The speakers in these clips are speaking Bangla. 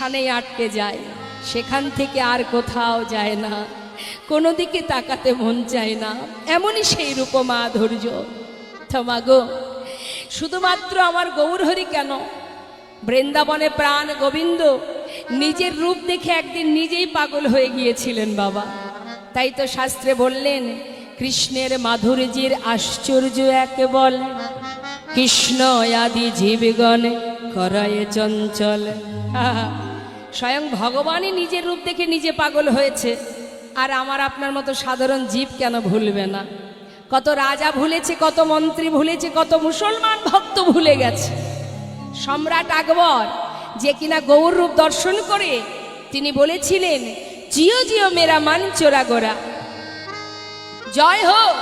সেখানেই আটকে যায়, সেখান থেকে আর কোথাও যায় না, কোনো দিকে তাকাতে মন চায় না। এমনই সেই রূপমাধুর্য। তো মাগো, শুধুমাত্র আমার গৌরহরি কেন, বৃন্দাবনে প্রাণ গোবিন্দ নিজের রূপ দেখে একদিন নিজেই পাগল হয়ে গিয়েছিলেন বাবা। তাই তো শাস্ত্রে বললেন, কৃষ্ণের মাধুর্যের আশ্চর্য একে বল, কৃষ্ণ আদি জীবগণ করায় চঞ্চল। স্বয়ং ভগবানই নিজের রূপ দেখে নিজে পাগল হয়েছে, আর আমার আপনার মতো সাধারণ জীব কেন ভুলবে না? কত রাজা ভুলেছে, কত মন্ত্রী ভুলেছে, কত মুসলমান ভক্ত ভুলে গেছে। সম্রাট আকবর যে কিনা গৌর রূপ দর্শন করে তিনি বলেছিলেন, জিও জিও মেরা মান চোরা গোরা, জয় হোক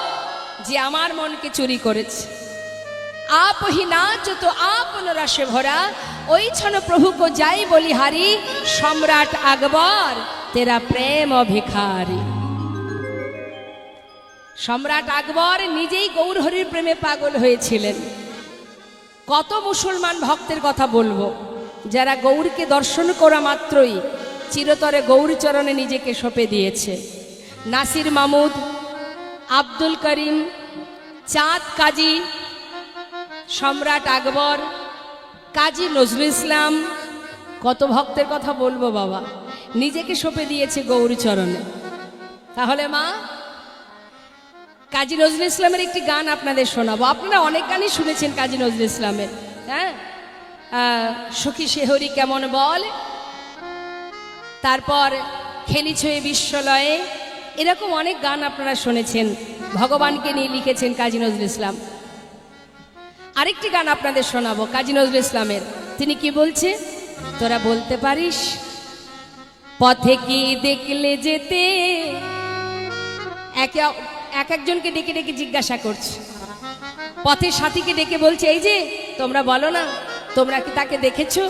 যে আমার মনকে চুরি করেছে। आप ही नाच तो आपन रसे भरा, ওই ছন প্রভু কো যাই বলিহারি, সম্রাট আকবর তেরা প্রেম ভিখারি। সম্রাট আকবর নিজেই গৌরহরির প্রেমে পাগল হয়েছিলেন। কত মুসলমান ভক্তের কথা বলবো, যারা গৌরকে দর্শন করা মাত্রই চিরতরে গৌরচরণে নিজেকে সঁপে দিয়েছে। নাসির মাহমুদ, আব্দুল করিম, চাঁদ কাজী, সম্রাট আকবর, কাজী নজরুল ইসলাম, কত ভক্তের কথা বলবো বাবা, নিজেকে সঁপে দিয়েছে গৌরচরণে। তাহলে মা, কাজী নজরুল ইসলামের একটি গান আপনাদের শোনাবো। আপনারা অনেক গানই শুনেছেন কাজী নজরুল ইসলামের, হ্যাঁ, সখী শেহরি কেমন বল, তারপর খেলিছ এ বিশ্বলয়ে, এরকম অনেক গান আপনারা শুনেছেন। ভগবানকে নিয়ে লিখেছেন কাজী নজরুল ইসলাম। আরেকটি গান আপনাদের শোনাবো কাজী নজরুল ইসলামের। তিনি কি বলছে, তোরা বলতে পারিস পথে কি দেখলে যেতে, এক একজনকে ডেকে ডেকে জিজ্ঞাসা করছে, পথের সাথীকে ডেকে বলছে, এই যে তোমরা বলো না, তোমরা কি তাকে দেখেছো?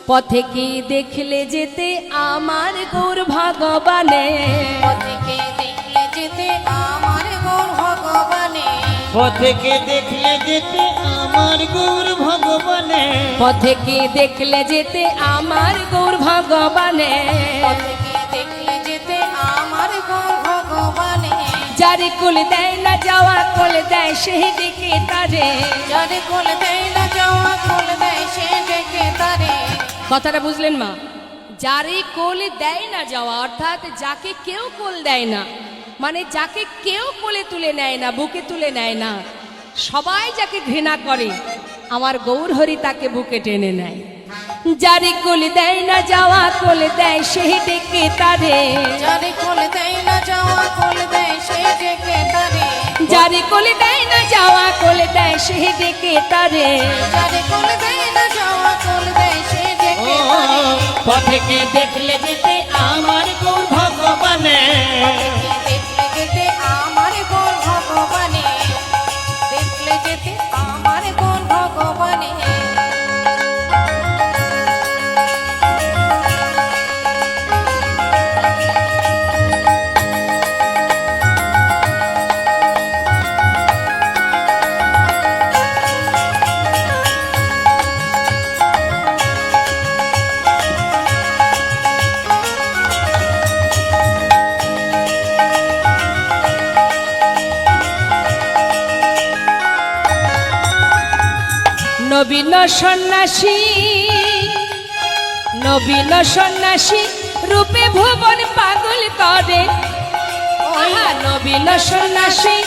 পথে কি দেখলে যেতে আমার গৌর ভগবানে, পথে কি দেখলে যেতে আমার গৌর ভগবানে, পথে কি দেখলে যেতে আমার গৌর ভগবানে, পথে কি দেখলে যেতে আমার গৌর ভগবানে, পথে কি দেখলে যেতে আমার গৌর ভগবানে, যারে কোল দেয় না যাওয়া কোল দেয় সেই ডেকে তারে, যারে কোল দেয় না যাওয়া কোল দেয় সে ডেকে তারে। কথাটা বুঝলেন মা? যারে কোল দেয় না যাওয়া, অর্থাৎ যাকে কেউ কোল দেয় না, মানে যাকে কেউ কোলে তুলে নেয় না, বুকে তুলে নেয় না, সবাই যাকে ঘৃণা করে, আমার গৌরহরি তাকে বুকে টেনে নেয়। যারে কোল দেয় না যাওয়া কোল দেয় সেই ডেকে তারে, যারে কোল দেয় না যাওয়া কোল দেয় সে ডেকে তারে, যারে কোল দেয় না যাওয়া কোল দেয় সেই ডেকে তারে, যারে কোল দেয় না যাওয়া কোল দেয় সে ডেকে তারে। পথে কি দেখলে যেতে আমার গৌর ভগবানে, দেখলে যেতে আমার গৌর ভগবানে, দেখলে যেতে আমার গৌর ভগবানে। নবীন সন্ন্যাসী, নবীন সন্ন্যাসী রূপে ভুবন পাগল করে, আহা নবীন সন্ন্যাসী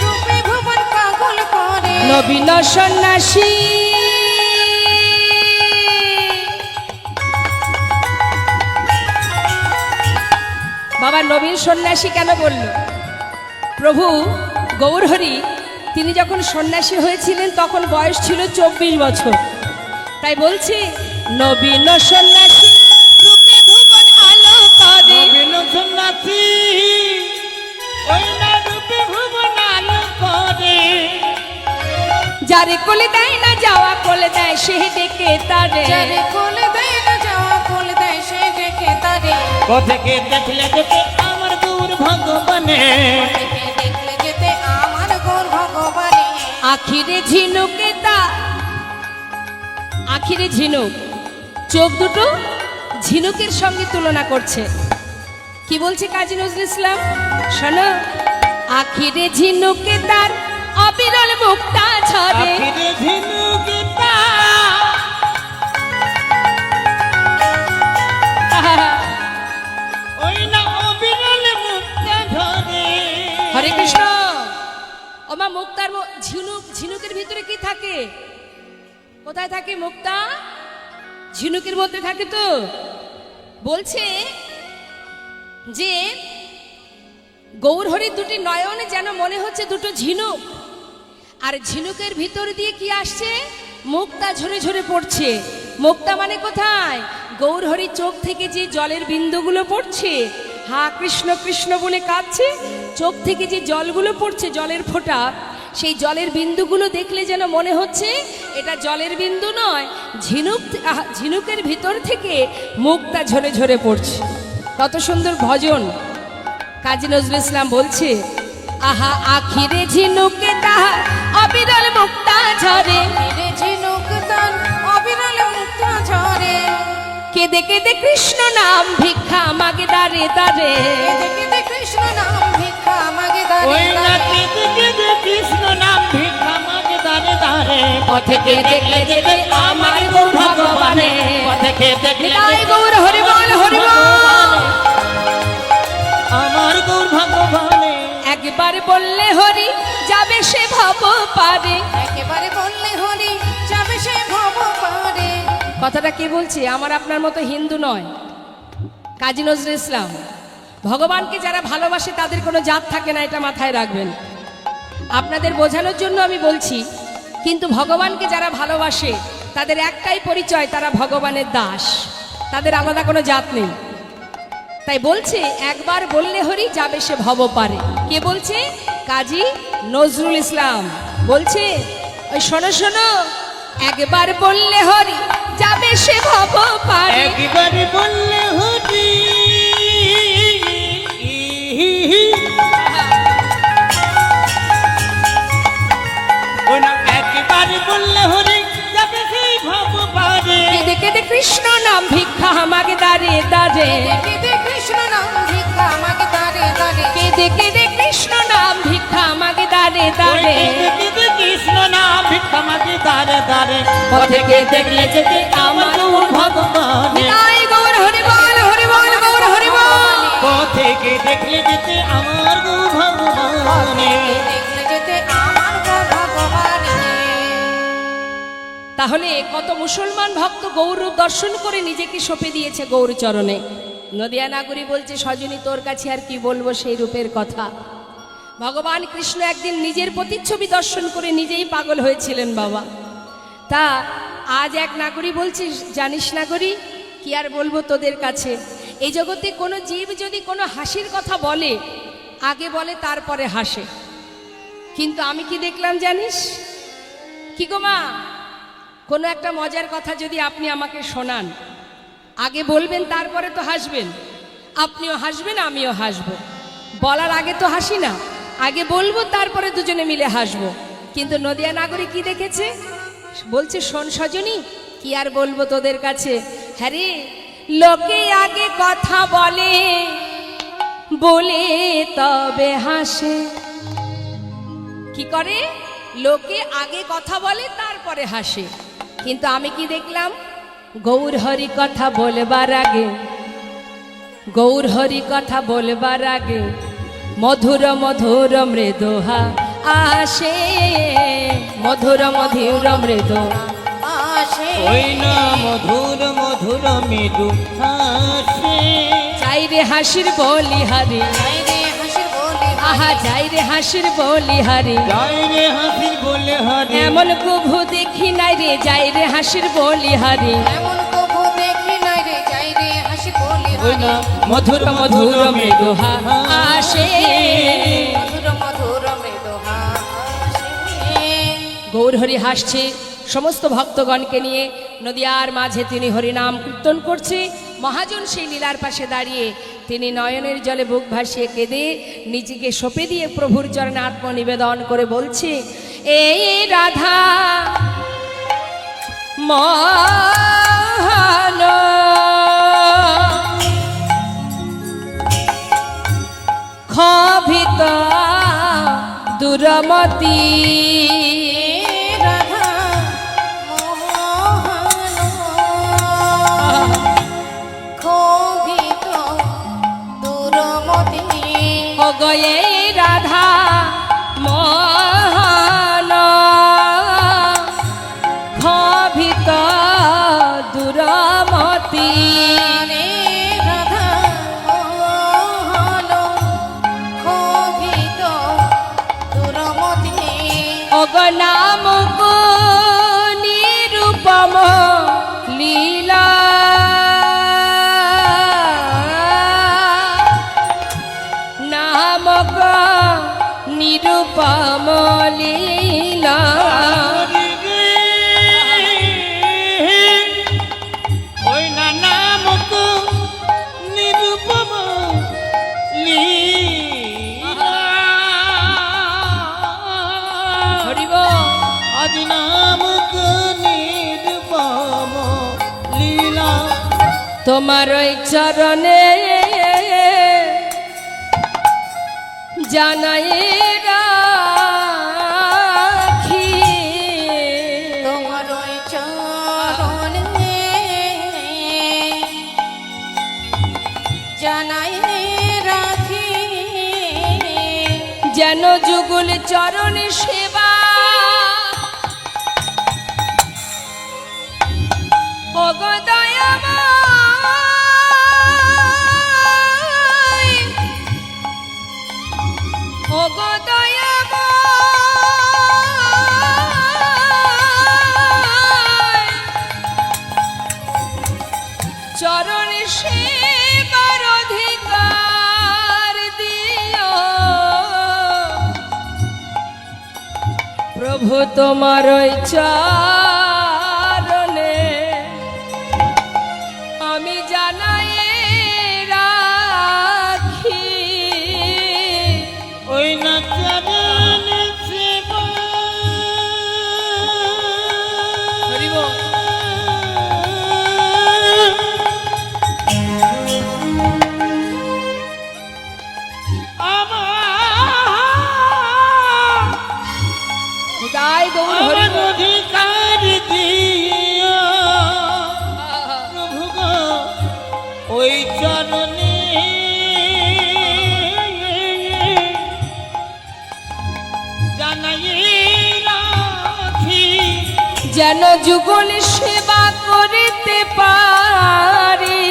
রূপে ভুবন পাগল করে, নবীন সন্ন্যাসী, বাবা নবীন সন্ন্যাসী কেন বলল? প্রভু গৌরহরি তিনি যখন সন্ন্যাসী হয়েছিলেন তখন বয়স ছিল 24 বছর। তাই বলছি নবীন সন্ন্যাসী রূপে ভুবন আলো করে, নবীন সন্ন্যাসী ওই না রূপে ভুবন আলো করে, যারে কোলে দেয় না যাওয়া কোলে দেয় সে ডেকে তারে, যারে কোল দেয় না যাওয়া কোল দেয় সে ডেকে তারে। পথে কি দেখলে যেতে আমার গৌর ভগবানে, পথে কি দেখলে যেতে আমার গৌর ভগবানে, আখিরে ঝিনুকে তা, আখিরে ঝিনুক, চোখ দুটো ঝিনুকের সঙ্গে তুলনা করছে। কি বলছে কাজী নজরুল ইসলাম? শোনো, আখিরে ঝিনুকে তার অবিরল মুক্তা ঝরে, আখিরে ঝিনুকে তার ওই না অবিরল মুক্তা ঝরে। হরে কৃষ্ণ। ওমা মুক্তার ঝিনুকের ভিতরে কি থাকে? কোথায় থাকে মুক্তা? ঝিনুকের মধ্যে থাকে তো। বলছে যে গৌরহরির দুটি নয়নে যেন মনে হচ্ছে দুটো ঝিনুক, আর ঝিনুকের ভিতর দিয়ে কি আসছে? মুক্তা ঝরে ঝরে পড়ছে। মুক্তা মানে কোথায়? গৌরহরির চোখ থেকে যে জলের বিন্দুগুলো পড়ছে, হা কৃষ্ণ কৃষ্ণ বলে কাঁদছে, চোখ থেকে যে জলগুলো পড়ছে, জলের ফোঁটা, সেই জলের বিন্দুগুলো দেখলে যেন মনে হচ্ছে এটা জলের বিন্দু নয়, ঝিনুকের ভিতর থেকে মুক্তা ঝরে ঝরে পড়ছে। কত সুন্দর ভজন। কাজী নজরুল ইসলাম বলছে, আহা আখিরে ঝিনুকে তাহার অবিরল মুক্তা ঝরে, আখিরে ঝিনুক তার অবিরল মুক্তা ঝরে, কেঁদে কেঁদে কৃষ্ণ নাম ভিক্ষা মাগে দারে দারে, কেঁদে কেঁদে কৃষ্ণ নাম ভিক্ষা মাগে দারে ওই না দারে, কেঁদে কেঁদে কৃষ্ণ নাম ভিক্ষা মাগে দারে দারে। পথে কে দেখলে যেতে আমার গৌর ভগবানে, পথে কে দেখলে নিতাই গৌর হরি বল হরি বল। আমার গৌর ভগবানে। একবার বললে হরি যাবে সে ভব পারে। একেবারে বললে হরি যাবে সে ভব পারে। কথাটা কে বলছে? আমার আপনার মতো হিন্দু নয়, কাজী নজরুল ইসলাম। ভগবানকে যারা ভালোবাসে তাদের কোনো জাত থাকে না, এটা মাথায় রাখবেন। আপনাদের বোঝানোর জন্য আমি বলছি, কিন্তু ভগবানকে যারা ভালোবাসে তাদের একটাই পরিচয়, তারা ভগবানের দাস, তাদের আলাদা কোনো জাত নেই। তাই বলছে একবার বললে হরি যাবে সে ভব পারে। কে বলছে? কাজী নজরুল ইসলাম বলছে, ওই শোনো শোনো, একবার বললে হরি যাবে সে ভব পারে। একবার বললে হরি, ওই না একবার বললে হরি যাবে সেই ভব পারে। কেঁদে কেঁদে কৃষ্ণ নাম ভিক্ষা মাগে দারে দারে, কেঁদে কৃষ্ণ নাম ভিক্ষা মাগে দারে দারে, কেঁদে কেঁদে কৃষ্ণ নাম ভিক্ষা মাগে দারে ওই দারে। কেঁদে কেঁদে কৃষ্ণ নাম ভিক্ষা মাগে দারে দারে। পথে কে দেখলে যেতে আমার গৌর ভগবানে, নিতাই গৌর হরি বল হরি বল গৌর হরি বল। পথে কে দেখলে যেতে আমার গৌর ভগবানে। দেখলে যেতে আমার গৌর ভগবানে। তাহলে কত মুসলমান ভক্ত গৌরূপ দর্শন করে নিজেকে সঁপে দিয়েছে গৌর চরণে। নদিয়া নাগরী বলছে, সজনী তোর কাছে আর কি বলবো সেই রূপের কথা। ভগবান কৃষ্ণ একদিন নিজের প্রতিচ্ছবি দর্শন করে নিজেই পাগল হয়েছিলেন বাবা। তা আজ এক নাগরী বলছে, জানিস নাগরী, কি আর বলবো তোদের কাছে, এই জগতে কোনো জীব যদি কোনো হাসির কথা বলে, আগে বলে তারপরে হাসে। কিন্তু আমি কি দেখলাম জানিস? কি গো মা, কোনো একটা মজার কথা যদি আপনি আমাকে শোনান, আগে বলবেন তারপরে তো হাসবেন। আপনিও হাসবেন, আমিও হাসবো। বলার আগে তো হাসি না, আগে বলবো তারপরে দুজনে মিলে হাসবো। কিন্তু নদিয়া নাগরী কি দেখেছে? বলছে, শোন সজনী, কি আর বলবো তোদের কাছে, হ্যাঁ রে, লোকে আগে কথা বলে, বলে তবে হাসে। কি করে? লোকে আগে কথা বলে তারপরে হাসে। কিন্তু আমি কি দেখলাম? গৌর হরি কথা বলবার আগে, গৌর হরি কথা বলবার আগে মধুর মধুর মৃদুহা আসে, মধুর মধুর মৃদু আসে, ওই না মধুর মধুর মৃদু হাসে। চাই রে হাসির বলি হারি, যাই রে হাসির বলি আহা যাই রে হাসির বলি হারি, যাই রে হাসির বলে হরি। এমন কভু দেখি নাই রে, যাই রে হাসির বলি হারি। এমন কবু দেখি নাই রে, যাই রে হাসি বলি ওই না মধুর মধুর মৃদু আসে। মধুর মধুর মৃদু হাসে। গৌর হরি হাসছে, সমস্ত ভক্তগণকে নিয়ে নদিয়ার মাঝে তিনি হরিনাম কীর্তন করছে। মহাজন সেই লীলার পাশে দাঁড়িয়ে তিনি নয়নের জলে বুক ভাসিয়ে কেঁদে নিজেকে সঁপে দিয়ে প্রভুর চরণে আত্মনিবেদন করে বলছে, এই রাধা মোহন দুরমতি রাধা মোহন ক্ষোভিত দুরমতি গয়ে রাধা মোহন ক্ষোভিত দুরমতি রে রাধা মোহন ক্ষোভিত দুরমতি অগনাম নিরূপম লীলা নামক নিরূপম লীলা ওই না নামক নিরূপম লীলা হরিব আদি নামক নিরূপম লীলা তোমার ওই চরণে জানাই রাখি তোমার ওই চরণে জানাই রাখি যেন যুগল চরণ সেবা অগদয়াময় অগদয়াময় চরণ সেবার অধিকার দিও প্রভু তোমার ওই চরণে আমি জানাই রাখি ওই না চরণ সেবা হরিব তাই গৌর আমার হরিব অধিকার দিও প্রভু গো ওই চরণে জানাই রাখি যেন যুগল সেবা করিতে পারি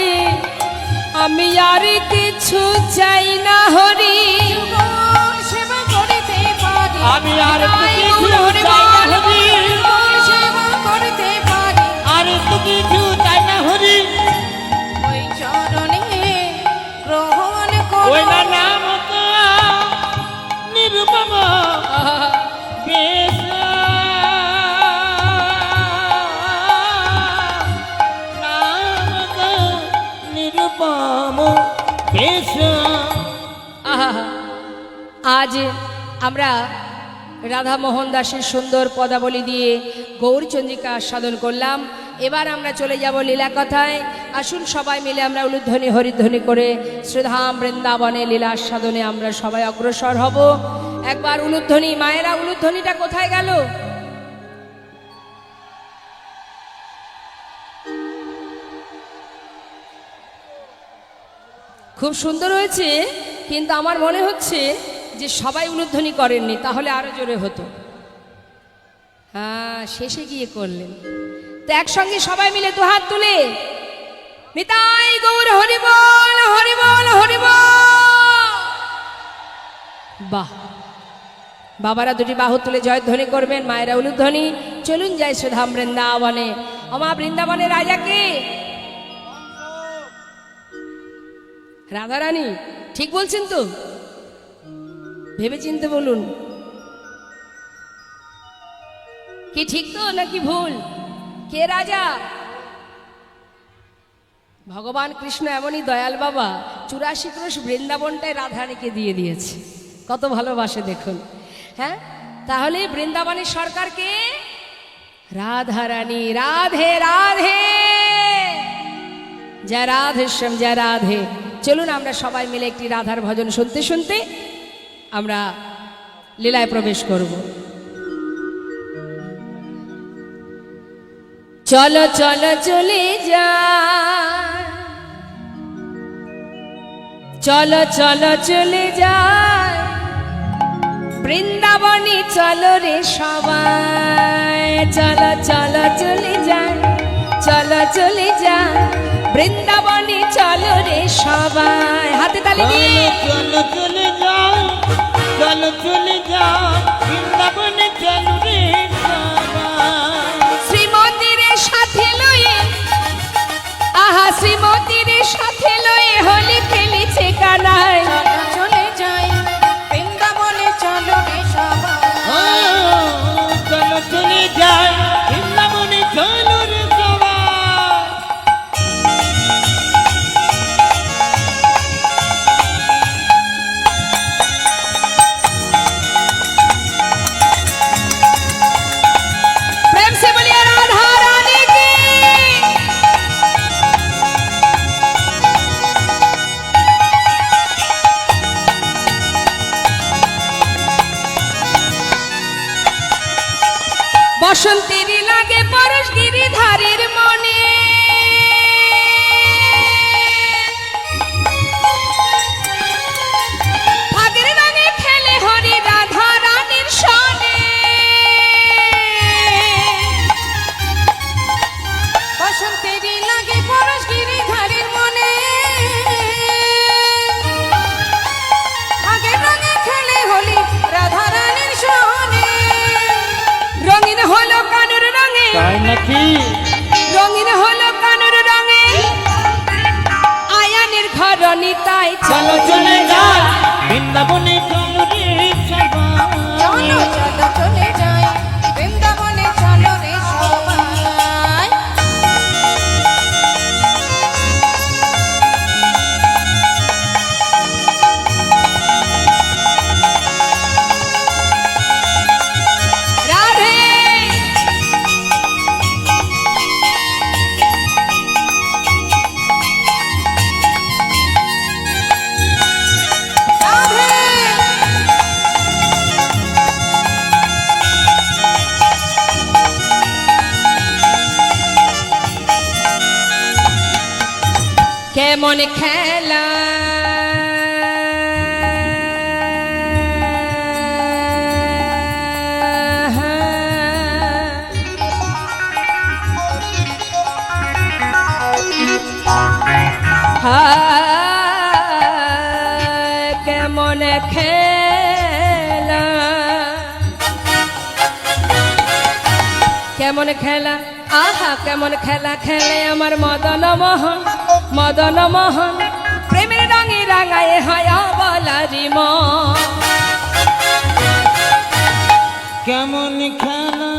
আমি আর কিছু চাই না হরি সেবা করিতে পারি আমি আর তাই কিছু গৌর চাই না হরিবল হরি সেবা করিতে পারি আর তো কিছু চাই না হরি ওই চরণে গ্রহণ ওই করো না নামক নিরূপম বেশ নামক নিরূপম বেশ আহা! আজ আমরা রাধা মোহন দাসের সুন্দর পদাবলী দিয়ে গৌরচন্দ্রিকা আস্বাদন করলাম। এবার আমরা চলে যাব লীলা কথায়। আসুন সবাই মিলে আমরা উলুধ্বনি হরিধ্বনি করে শ্রীধাম বৃন্দাবনে লীলা আস্বাদনে আমরা সবাই অগ্রসর হব। একবার উলুধ্বনি, মায়েরা উলুধ্বনিটা কোথায় গেল? খুব সুন্দর হয়েছে, কিন্তু আমার মনে হচ্ছে যে সবাই উলুধ্বনি করেননি, তাহলে আরো জোরে হতো। হ্যাঁ, শেষে গিয়ে করলেন। তো একসঙ্গে সবাই মিলে দুহাত তুলে নিতাই গৌর হরিবল হরিবল হরিবল। বাহ! বাবারা দুটি বাহু তুলে জয়ধ্বনি করবেন, মায়েরা উলুধ্বনি। চলুন যাই সুধাম বৃন্দাবনে। আমা বৃন্দাবনে রাজা কে? রাধারানী। ঠিক বলছেন তো? ভেবে চিনতে বলুন, কি ঠিক তো নাকি ভুল? কে রাজা? ভগবান কৃষ্ণ এমনই দয়াল বাবা, 84 ক্রোশ বৃন্দাবনটাই রাধারানীকে দিয়ে দিয়েছে। কত ভালোবাসে দেখুন। হ্যাঁ, তাহলে বৃন্দাবনের সরকারকে রাধারানী। রাধে রাধে, জয় রাধেশ্যাম, জয় রাধে। চলুন আমরা সবাই মিলে একটি রাধার ভজন শুনতে শুনতে আমরা লীলায় প্রবেশ করব। চলো চলো চলে যা, চলো চলো চলে যায় বৃন্দাবনে, চলো রে সবাই। চলো চলো চলে যায়, চলো চলে যায় বৃন্দাবনে, চলো রে সবাই। হাতে তালি দিয়ে চলো চলে যাও, চলো চলে যাও বৃন্দাবনে, চলো রে সবাই। শ্রীমতীর সাথে লয়ে, আহা শ্রীমতীর সাথে লয়ে হোলি খেলেছে কানাই। চলো চলে যাই বৃন্দাবনে, চলো রে সবাই। ও, চলো চলে যাও বৃন্দাবনে, চলো রে সবাই। प्रेम से बोलिए राधा रानी की। বসন্তের লাগে পরশ গিরিধারীর মনে, ফাগের রঙে খেলে হরি রাধা রানীর সনে। বসন্তেরই লাগে পরশ গিরিধারীর মনে, আগের রঙে খেলে হোলি রাধা রানীর সনে। রঙিন হলো কানুর রঙে, তাই নাকি? রঙিন হলো কানুর রঙে আয়ানের ঘরণী, তাই চলো চলে যায় বৃন্দাবনে, চলো রে সবাই। চলো চলো চলে যাই বৃন্দাবনে, চলো রে সবাই। রাধে। কেমন খেলা কেমন খেলা, কেমন খেলা, আহা কেমন খেলা খেলে আমার মদন মোহন, মদন মোহন প্রেমের রঙে রাঙায় হয় বলারি মন। কেমন খেলা,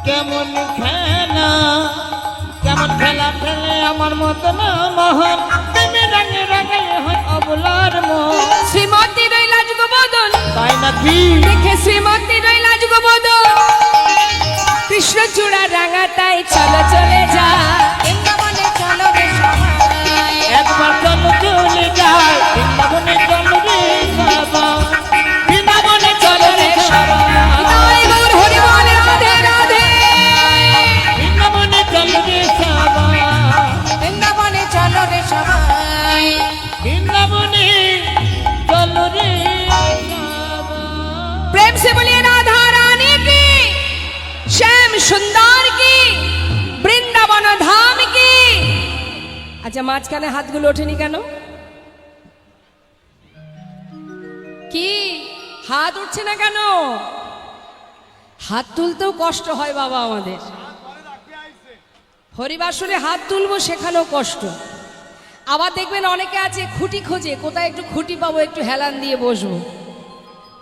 কেমন খেলা, কেমন খেলা খেলে আমার মতন মোহন, প্রেমে রঙে রাঙায় হয় অবলার মন। শ্রীমতী রইলা যুগবদন, তাই নাকি? দেখে শ্রীমতী রইলা যুগবদন, কৃষ্ণ চূড়া রাঙা, তাই চলো চলে যা বৃন্দাবনে, চলো রে সবাই। একবার চলো চলে যায় বৃন্দাবনে, চলো রে সবাই। বৃন্দাবনে চলো রে সবাই। তাই গৌর হরি বল রাধে রাধে। বৃন্দাবনে চলো রে সবাই। বৃন্দাবনে, চলো রে সবাই। বৃন্দাবনে চলো রে সবাই। प्रेम से बोलिए राधा रानी की, श्याम सुंदर की, বৃন্দাবন ধাম কি। আচ্ছা মাঝখানে হাতগুলো ওঠেনি কেন? কি হাত উঠছে না কেন? হাত তুলতেও কষ্ট হয় বাবা আমাদের। হরিবাসরে হাত তুলবো সেখানেও কষ্ট। আবার দেখবেন অনেকে আছে খুঁটি খোঁজে, কোথায় একটু খুঁটি পাবো, একটু হেলান দিয়ে বসবো।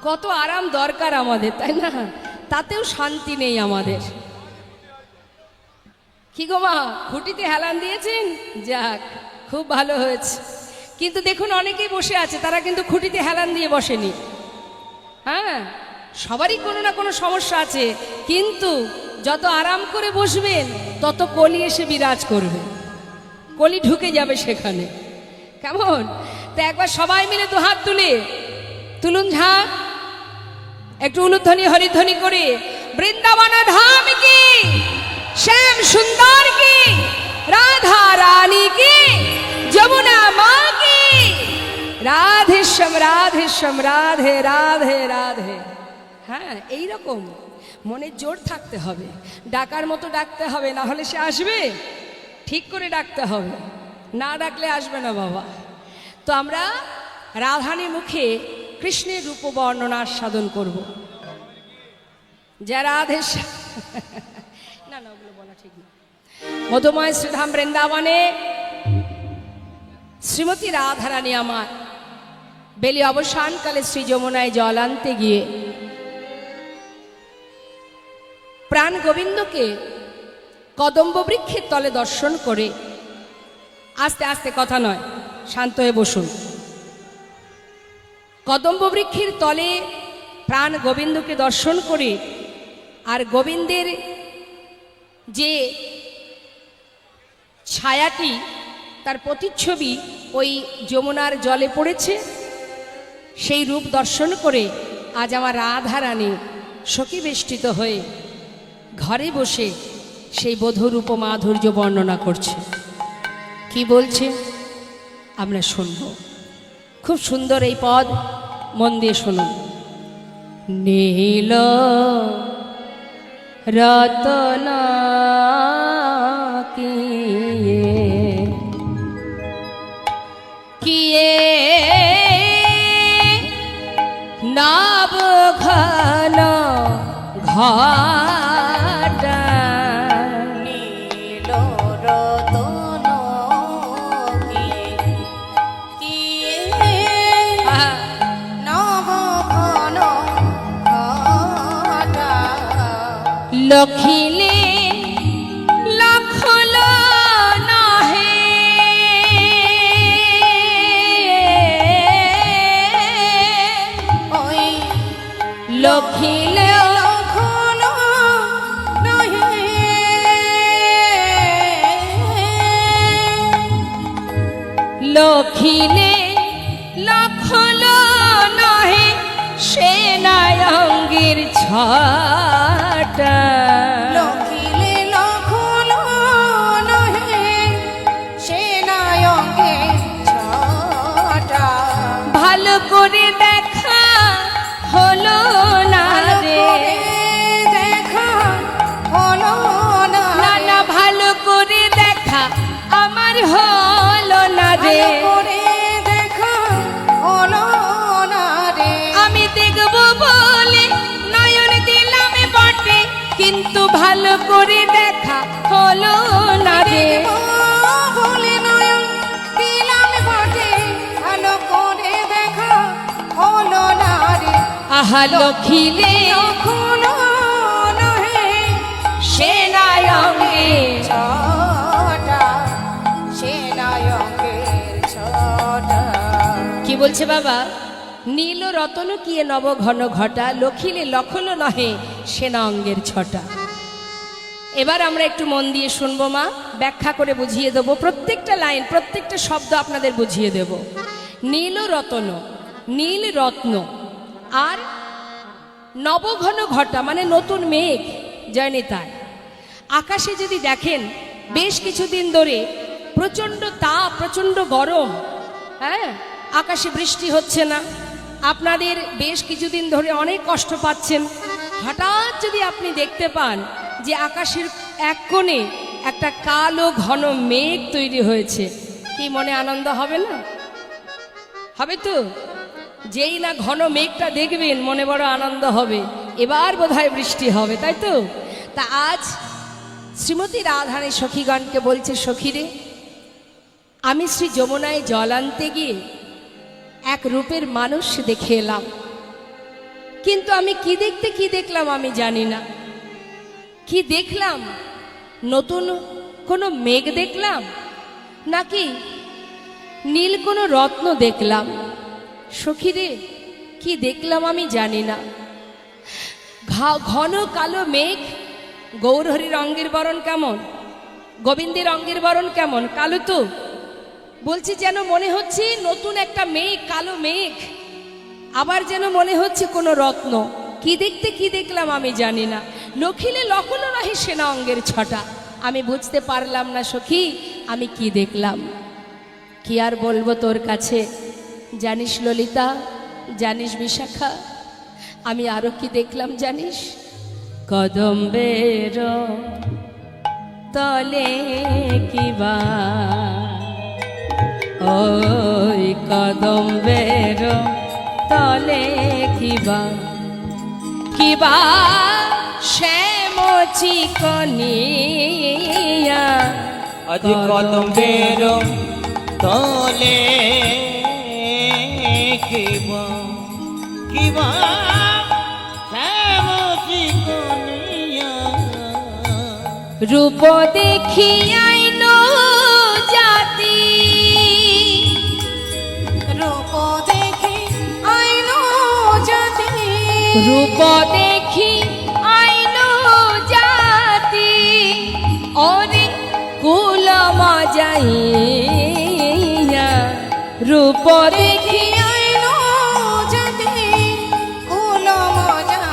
কত আরাম দরকার আমাদের, তাই না? তাতেও শান্তি নেই আমাদের। কি গো মা, খুঁটিতে হেলান দিয়েছেন? যাক, খুব ভালো হয়েছে। কিন্তু দেখুন অনেকেই বসে আছে, তারা কিন্তু খুঁটিতে হেলান দিয়ে বসেনি। হ্যাঁ, সবারই কোনো না কোনো সমস্যা আছে, কিন্তু যত আরাম করে বসবেন তত কলি এসে বিরাজ করবে, কলি ঢুকে যাবে সেখানে। কেমন? তো একবার সবাই মিলে দু হাত তুলুন ঝাঁক, একটু উলুধ্বনি হরিধ্বনি করে বৃন্দাবন ধাম কি, শ্যাম সুন্দর কি, রাধা রানী কি, যমুনা মা কি, রাধেশ্যাম রাধেশ্যাম রাধে রাধে রাধে। হ্যাঁ, এইরকম মনে জোর থাকতে হবে, ডাকার মতো ডাকতে হবে, না হলে সে আসবে? ঠিক করে ডাকতে হবে, না ডাকলে আসবে না বাবা। তো আমরা রাধারানীর মুখে কৃষ্ণের রূপ বর্ণনা আস্বাদন করব। যা রাধেশ্যাম না না, ওগুলো বলা ঠিক না। মধুময় শ্রীধাম বৃন্দাবনে শ্রীমতী রাধারানী আমার বেলি অবসানকালে শ্রী যমুনায় জল আনতে গিয়ে প্রাণ গোবিন্দকে কদম্ব বৃক্ষের তলে দর্শন করে, আস্তে আস্তে কথা নয়, শান্ত হয়ে বসুন। কদম্ব বৃক্ষের তলে প্রাণ গোবিন্দকে দর্শন করে আর গোবিন্দের যে ছায়াটি, তার প্রতিচ্ছবি ওই যমুনার জলে পড়েছে, সেই রূপ দর্শন করে আজ আমার রাধারানী সখীবেষ্টিত হয়ে ঘরে বসে সেই বধূরূপ মাধুর্য বর্ণনা করছে। কি বলছে আমরা শুনব। খুব সুন্দর এই পদ, মন দিয়ে শুনুন। নীল রতন কিয়ে নব ঘন ঘটা, নীল রতন কিয়ে নব ঘন ঘটা, লখিলে লখল নহে, ওই লখিলে লখল নহে, লখিলে লখল নহে, সেনায়ঙ্গের ছটা, লখিলে লখল নহে, সেনায়ঙ্গে ছটা, ভালো করে দেখা হলো না রে, দেখা হলো না, না না, ভালো করে দেখা আমার হলো না রে, করে দেখা হলো না রে, আমি দেখব বলে নয়ন দিলাম বটে, কিন্তু ভালো করে দেখা হলো না রে, বলে নয়ন দিলাম বটে, ভালো করে দেখা হলো না রে, আহা লখিলে লখল নহে, সেনায়ঙ্গে ছটা, সেনায়ঙ্গের ছটা। কি বলছে বাবা? নীল রতন কিয়ে নব ঘন ঘটা, লখিলে লখল নহে, সেনা অঙ্গের ছটা। এবার আমরা একটু মন দিয়ে শুনবো মা, ব্যাখ্যা করে বুঝিয়ে দেবো, প্রত্যেকটা লাইন প্রত্যেকটা শব্দ আপনাদের বুঝিয়ে দেব। নীল রতন, নীল রত্ন, আর নবঘন ঘটা মানে নতুন মেঘ, জয়নিতায়। আকাশে যদি দেখেন বেশ কিছুদিন ধরে প্রচণ্ড তাপ, প্রচণ্ড গরম, হ্যাঁ, আকাশে বৃষ্টি হচ্ছে না, আপনাদের বেশ কিছুদিন ধরে অনেক কষ্ট পাচ্ছেন। হঠাৎ যদি আপনি দেখতে পান যে আকাশের এক কোণে একটা কালো ঘন মেঘ তৈরি হয়েছে, কি মনে আনন্দ হবে না? হবে তো? যেই না ঘন মেঘটা দেখবেন মনে বড় আনন্দ হবে, এবার বোধহয় বৃষ্টি হবে, তাই তো? তা আজ শ্রীমতী রাধারানী সখীগণকে বলছে, সখীরে, আমি শ্রী যমুনায় জল আনতে গিয়ে এক রূপের মানুষ দেখে এলাম, কিন্তু আমি কি দেখলাম আমি জানি না। কি দেখলাম? নতুন কোনো মেঘ দেখলাম, নাকি নীল কোনো রত্ন দেখলাম? সখীরে, কি দেখলাম আমি জানি না। ঘন কালো মেঘ। গৌরহরির অঙ্গের বরণ কেমন? গোবিন্দের অঙ্গের বরণ কেমন? কালো তো। বলছি যেন মনে হচ্ছে নতুন একটা মেঘ, কালো মেঘ, আবার যেন মনে হচ্ছে কোনো রত্ন। কি দেখতে কি দেখলাম আমি জানি না। লখিলে লখল রাহি সেনা অঙ্গের ছটা। আমি বুঝতে পারলাম না সখী আমি কি দেখলাম। কি আর বলবো তোর কাছে। জানিস ললিতা, জানিস বিশাখা, আমি আরো কি দেখলাম জানিস? কদম্বের তলে কিবা, ওই কদম্বের তলে কিবা, কিবা শ্যাম চিকনিয়া, আজ কদম্বের তলে কিবা, কিবা শ্যাম চিকনিয়া, রূপ দেখি আইন জাতি, রূপ দেখি আইন জাতি, রূপ দেখি আইন জাতি, ওরে কুল মজাইয়া, রূপ দেখি আইন জাতি, কুল মজাইয়া,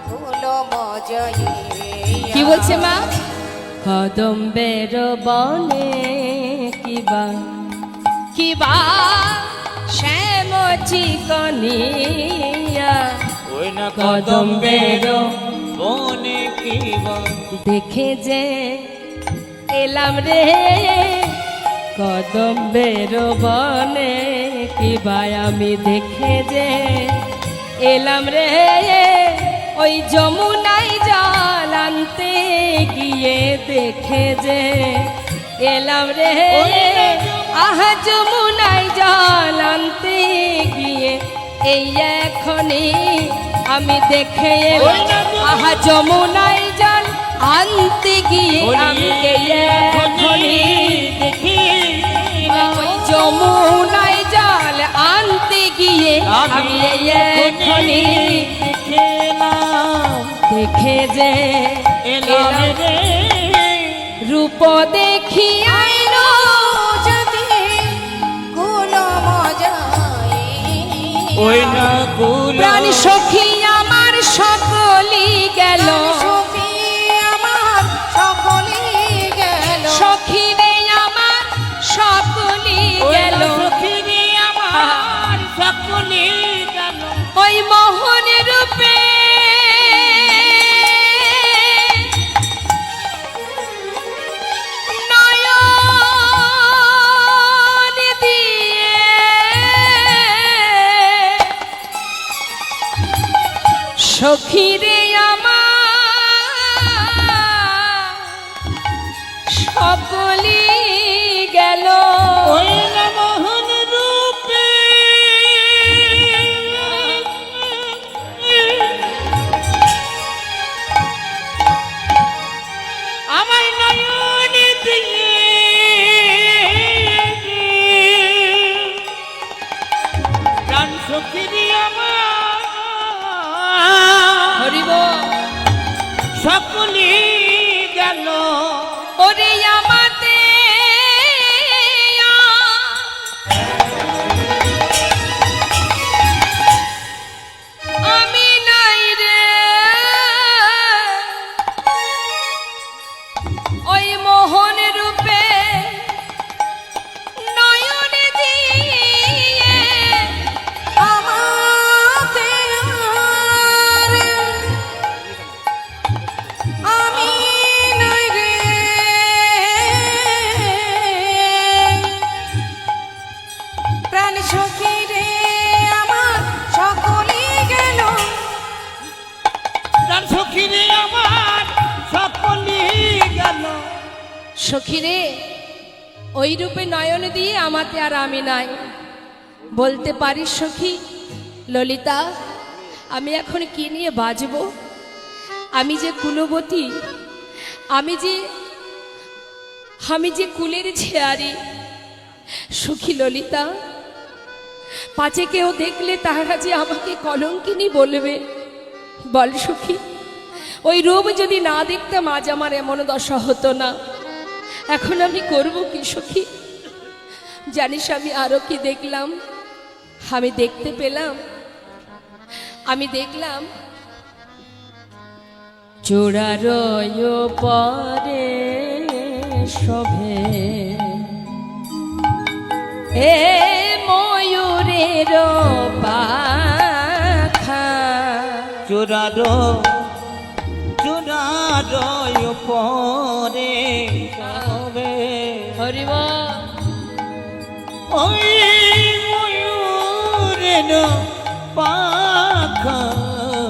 কুল মজাইয়া। কি বলছে মা? কদম্বের বনে কিবা, কিবা শ্যাম চিকনিয়া, ওই না কদম্বের বনে কিবা, দেখে যে এলাম রে কদম্বের বনে কিবা, আমি দেখে যে এলাম রে ওই যমুনায় জল আনতে গিয়ে, দেখে যে এলাম রে আহা যমুনায় জল আনতে গিয়ে, এই এখনই আমি দেখে এলাম, আহা যমুনায় জল আনতে গিয়ে আমি এই এখনই দেখি, ওই যমুনায় জল আনতে গিয়ে আমি এই এখনই দেখলাম, দেখে যে এলাম রে রূপ দেখি আইন জাতি, কুল মজাইয়া। ওই না কুল প্রাণ সখী আমার সকলি গেল, সখী আমার সকলি গেল, সখী রে আমার সকলি গেল, সখী আমার সকলি গেল, ওই মোহন রূপে নয়ন দিয়ে সখী রে আমার সকলি গেল, ওই না মোহন রূপে আমায় নয়ন দিয়ে প্রাণ সখী আমার হরিব সকলি গেল, ওরে আমাতে আমি নাই রে ওই মোহন রূপে নয়ন দিয়ে আমাতে আর আমি নাই রে, প্রাণ সখী রে আমার সকলি গেল, প্রাণ সখী আমার সকলি গেল, সখী রে ওই রূপে নয়ন দিয়ে আমাতে আর আমি নাই। বলতে পারিস সখী ললিতা, আমি এখন কি নিয়ে বাঁচব? আমি যে কুলবতী, আমি যে কুলের ছেয়ারি। সখী ললিতা, পাছে কেউ দেখলে তাহারা যে আমাকে কলঙ্কিনী বলবে। বল সখী, ওই রূপ যদি না দেখতাম আজ আমার এমন দশা হতো না। এখন আমি করব কি সখী? জানিস আমি আরো কি দেখলাম? আমি দেখতে পেলাম, আমি দেখলাম চূড়ারয় পরে শোভে এ ময়ূরের পাখা। চূড়ার পরে হবে হরিব ওই ময়ূরের পাখা।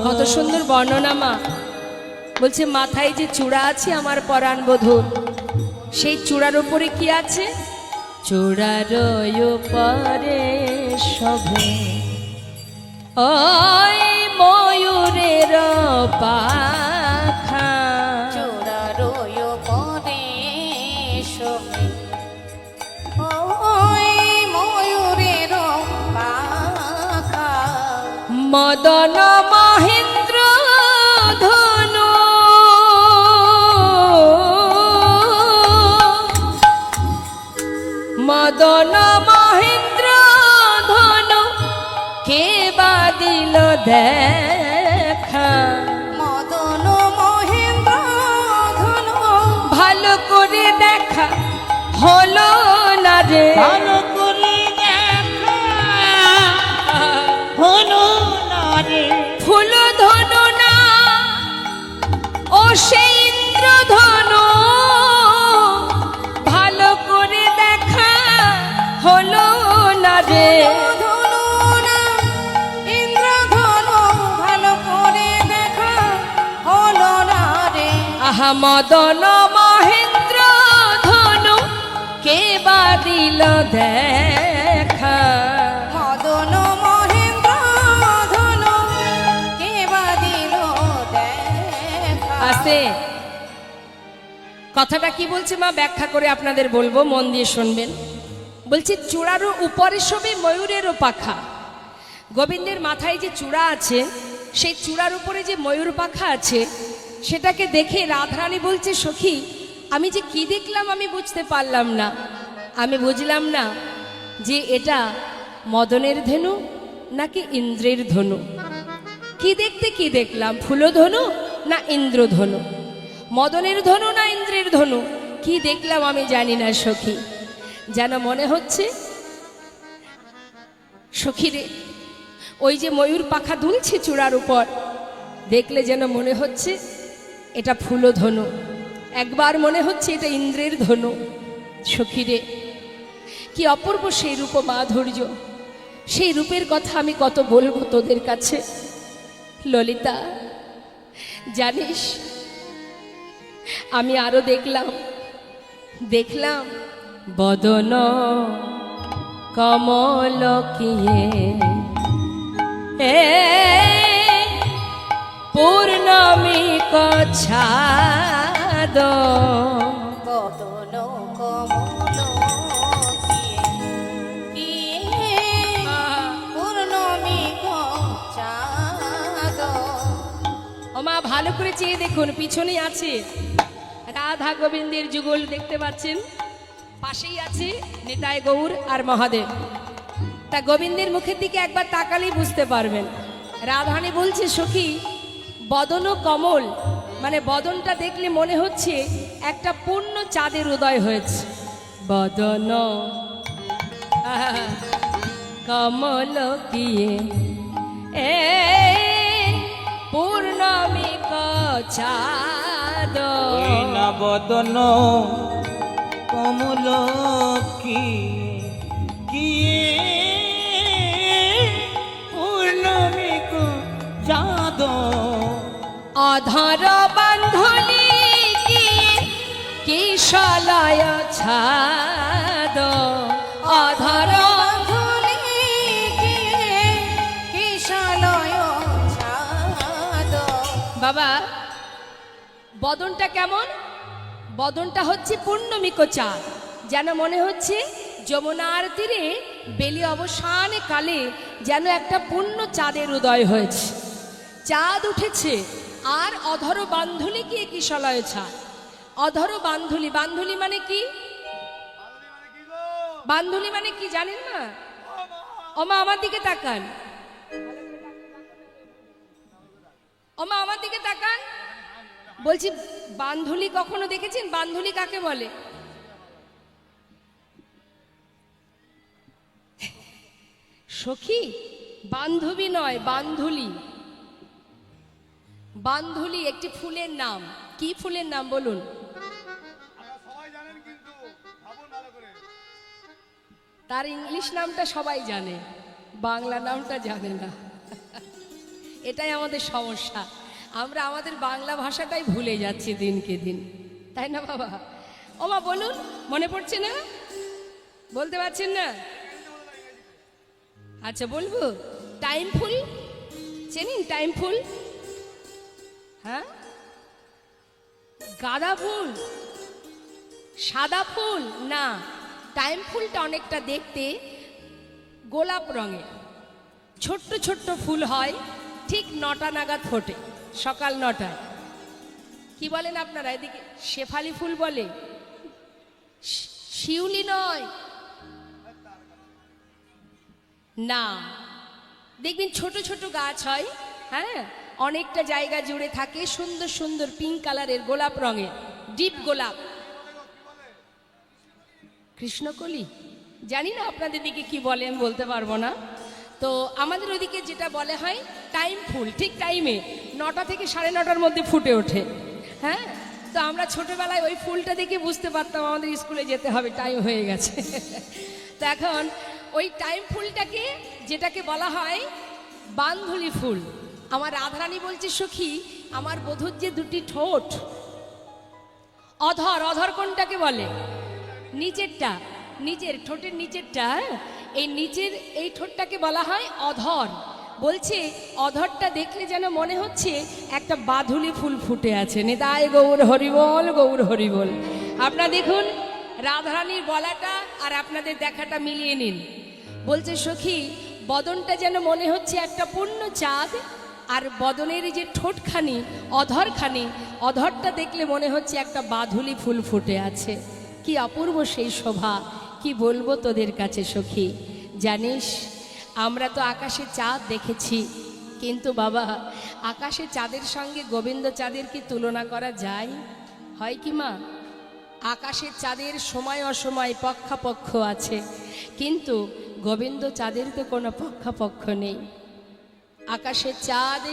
কত সুন্দর বর্ণনা মা। বলছে মাথায় যে চূড়া আছে আমার পরাণ বধূর, সেই চূড়ার উপরে কি আছে? চূড়ার উপরে শোভে ওই ময়ূরের পাখা। চূড়ার পরে শোভে ওই ময়ূরের পাখা। মদন মহেন্দ্র ধনু মদন মহেন্দ্র ধনু কে বাদিল দেখা। মদন মহেন্দ্র ধনু ভালো করে দেখা হলো না রে, ভালো করে দেখা হলো না রে। ফুল ধনু না ও সেই ইন্দ্র ধনু, ভালো করে দেখা হলো না রে। ধনু না ইন্দ্র ধনু, ভালো করে দেখা হলো না রে। আহা মদন মহেন্দ্র ধনু কে বাদিল দেখা। মদন মহেন্দ্র ধনু কে বাদিল দেখা। আছে কথাটা কি বলছে মা, ব্যাখ্যা করে আপনাদের বলবো, মন দিয়ে শুনবেন। বলছে চূড়ারও উপরে শোভে ময়ূরেরও পাখা। গোবিন্দের মাথায় যে চূড়া আছে, সেই চূড়ার উপরে যে ময়ূর পাখা আছে, সেটাকে দেখে রাধারানী বলছে সখী আমি যে কি দেখলাম আমি বুঝতে পারলাম না। আমি বুঝলাম না যে এটা মদনের ধনু নাকি ইন্দ্রের ধনু। কি দেখতে কি দেখলাম, ফুলধনু না ইন্দ্রধনু, মদনের ধনু না ইন্দ্রের ধনু, কি দেখলাম আমি জানি না সখী। যেন মনে হচ্ছে সখী রে, ওই যে ময়ূর পাখা দুলছে চূড়ার উপর, দেখলে যেন মনে হচ্ছে এটা ফুলধনু, একবার মনে হচ্ছে এটা ইন্দ্রের ধনু। সখী রে, কি অপূর্ব সেই রূপ মাধুর্য, সেই রূপের কথা আমি কত বলবো তোদের কাছে। ললিতা জানিস আমি আরো দেখলাম বদন কমল কিয়ে এ পূর্ণমী কছাদ। বদন কমল কিয়ে পূর্ণমী চাঁদ। ও মা ভালো করে চেয়ে দেখুন, পিছনে আছে রাধা গোবিন্দের যুগল দেখতে পাচ্ছেন, পাশেই আছে নিতাই গৌর আর মহাদেব। তা গোবিন্দের মুখের দিকে একবার তাকালেই বুঝতে পারবেন। রাধারানী বলছে সখী বদন কমল, মানে বদনটা দেখলে মনে হচ্ছে একটা পূর্ণ চাঁদের উদয় হয়েছে। বদন কমল কিয়ে এ পূর্ণমী কছাদ। ওই না বদন কমল কি পূর্ণমী চাঁদ। অধর বান্ধলি কিশলয় ছাদ। অধর বাঁধলি কিয়ে কিশলয় ছাদ। বাবা বদনটা কেমন? বদনটা হচ্ছে পূর্ণমিক চাঁদ, যেন মনে হচ্ছে যমুনার তীরে বেলি অবসান কালে যেন একটা পূর্ণ চাঁদের উদয় হয়েছে, চাঁদ উঠেছে। আর অধর বান্ধলি কি কিশলয় ছাদ, অধর বান্ধুলি, বান্ধুলি মানে কি? বান্ধুলি মানে কি জানেন না? ওমা আমার দিকে তাকান, ওমা আমার দিকে তাকান। বলছি বান্ধুলি কখনো দেখেছেন? বান্ধুলি কাকে বলে? সখী, বান্ধবী নয়, বান্ধুলি। বান্ধুলি একটি ফুলের নাম। কি ফুলের নাম বলুন? তার ইংলিশ নামটা সবাই জানে, বাংলা নামটা জানে না। এটাই আমাদের সমস্যা, আমরা আমাদের বাংলা ভাষাটাই ভুলে যাচ্ছি দিনকে দিন, তাই না বাবা? ওমা বলুন, মনে পড়ছে না? বলতে পারছেন না? আচ্ছা বলবো, টাইম ফুল চেনেন? টাইম ফুল, হ্যাঁ, গাঁদা ফুল, সাদা ফুল না, টাইম ফুলটা অনেকটা দেখতে গোলাপ রঙের, ছোট্ট ছোট্ট ফুল হয়, ঠিক 9টা নাগাদ ফোটে, সকাল 9টায়। কি বলেন আপনারা এদিকে? শেফালি ফুল বলে, শিউলি নয় না, দেখবেন ছোট ছোট গাছ হয়, হ্যাঁ, অনেকটা জায়গা জুড়ে থাকে, সুন্দর সুন্দর পিঙ্ক কালারের, গোলাপ রঙের, ডিপ গোলাপ। কৃষ্ণকলি জানি না আপনাদের দিকে কি বলে, আমি বলতে পারবো না। তো আমাদের ওইদিকে যেটা বলে হয় টাইম ফুল, ঠিক টাইমে 9টা থেকে 9:30টার মধ্যে ফুটে ওঠে, হ্যাঁ। তো আমরা ছোটবেলায় ওই ফুলটা দেখে বুঝতে পারতাম আমাদের স্কুলে যেতে হবে, টাইম হয়ে গেছে। তো এখন ওই টাইম ফুলটাকে, যেটাকে বলা হয় বান্ধুলি ফুল, আমার রাধারানী বলছে সখী, আমার বধূর যে 2টি ঠোঁট, অধর, অধর কোনটাকে বলে? নিচেরটা, নিচের ঠোঁটের নিচেরটা, এই নিচের এই ঠোঁটটাকে বলা হয় অধর। বলছে অধরটা দেখলে যেন মনে হচ্ছে একটা বাধুলি ফুল ফুটে আছে। নিতাই গৌর হরিবল, গৌর হরিবল। আপনারা দেখুন রাধারানীর বলাটা আর আপনাদের দেখাটা মিলিয়ে নিন। বলছে সখী, বদনটা যেন মনে হচ্ছে একটা পূর্ণ চাঁদ, আর বদনের যে ঠোঁটখানি, অধরখানি, অধরটা দেখলে মনে হচ্ছে একটা বাধুলি ফুল ফুটে আছে। কি অপূর্ব সেই শোভা, কি বলবো তোদের কাছে সখী। জানিস, আমরা তো আকাশে চাঁদ দেখেছি, কিন্তু বাবা আকাশে চাঁদের সঙ্গে গোবিন্দ চাঁদের কি তুলনা করা যায়? হয় কি মা? আকাশের চাঁদের সময় অসময় পক্ষাপক্ষ আছে, কিন্তু গোবিন্দ চাঁদের তো কোনো পক্ষাপক্ষ নেই। আকাশের চাঁদ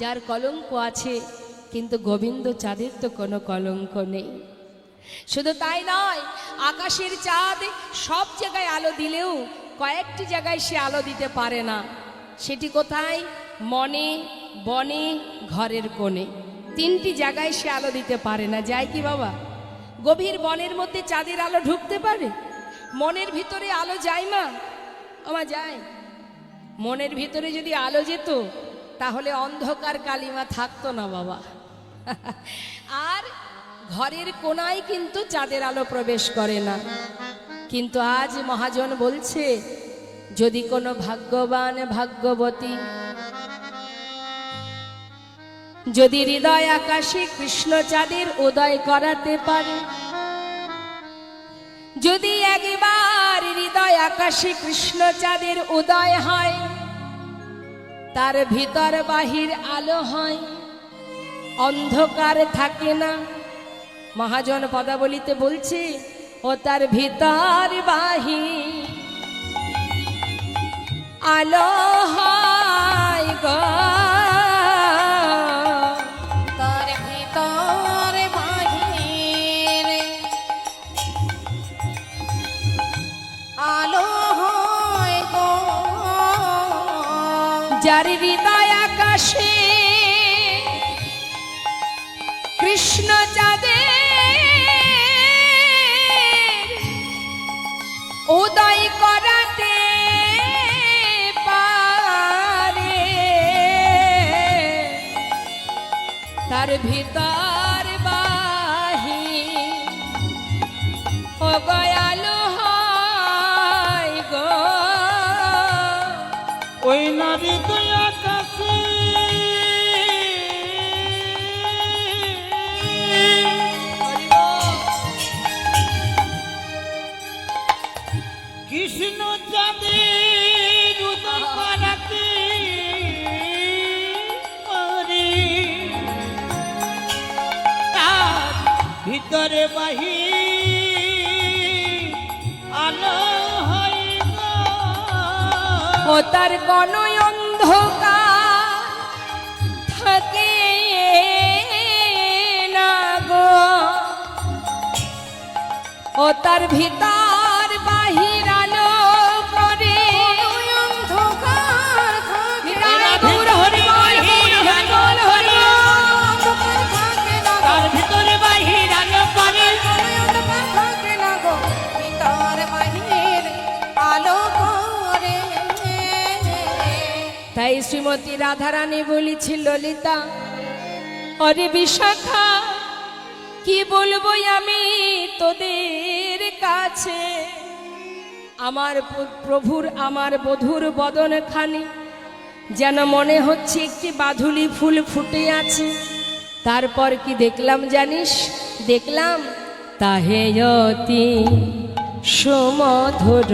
যার কলঙ্ক আছে, কিন্তু গোবিন্দ চাঁদের তো কোনো কলঙ্ক নেই। শুধু তাই নয়, আকাশের চাঁদ সব জায়গায় আলো দিলেও কয়েকটি জায়গায় সে আলো দিতে পারে না। সেটি কোথায়? মনে, বনে, ঘরের কোণে, 3টি জায়গায় সে আলো দিতে পারে না। যায় কি বাবা? গভীর বনের মধ্যে চাঁদের আলো ঢুকতে পারে? মনের ভিতরে আলো যায় মা? আমার যায়। মনের ভিতরে যদি আলো যেত, তাহলে অন্ধকার কালিমা থাকতো না বাবা। আর ঘরের কোণায় কিন্তু চাঁদের আলো প্রবেশ করে না। কিন্তু আজ মহাজন বলছে, যদি কোনো ভাগ্যবান ভাগ্যবতী যদি হৃদয় আকাশে কৃষ্ণ চাঁদের উদয় করাতে পারে, যদি একবার হৃদয় আকাশে কৃষ্ণ চাঁদের উদয় হয়, তার ভিতর বাহির আলো হয়, অন্ধকার থাকে না। মহাজন পদাবলিতে বলছে, ও তার ভিতর বাহির আলো হয় গো, তার ভিতর বাহির আলো হয় গো। যার হৃদয় আকাশে কৃষ্ণ চাঁদের উদয় করাতে পারে, তার ভিতর বাহির ও গয়ালো হয় গো। ওই নারী তুই আকাশে হরি বল। ভিতরে বাহির আলো হয় গো। ও তার কোন অন্ধকার থাকে না গো, ও তার ভিতর বাহির আলো করে। অন্ধকার থাকে না দূর হরি বল, হরি বল, হরি বল। অন্ধকার থাকে না গো, তার ভিতরে বাহির আলো করে। অন্ধকার থাকে না গো, ভিতর বাহির আলো করে। তাই শ্রীমতী রাধারানী বলেছিল, ললিতা অরে বিশাখা, কি বলবো আমি তোদের কাছে, আমার প্রভুর আমার বধুর বদন খানি যেন মনে হচ্ছে একটি বাধুলি ফুল ফুটে আছে। তারপর কি দেখলাম জানিস? দেখলাম তাহে অতি সুমধুর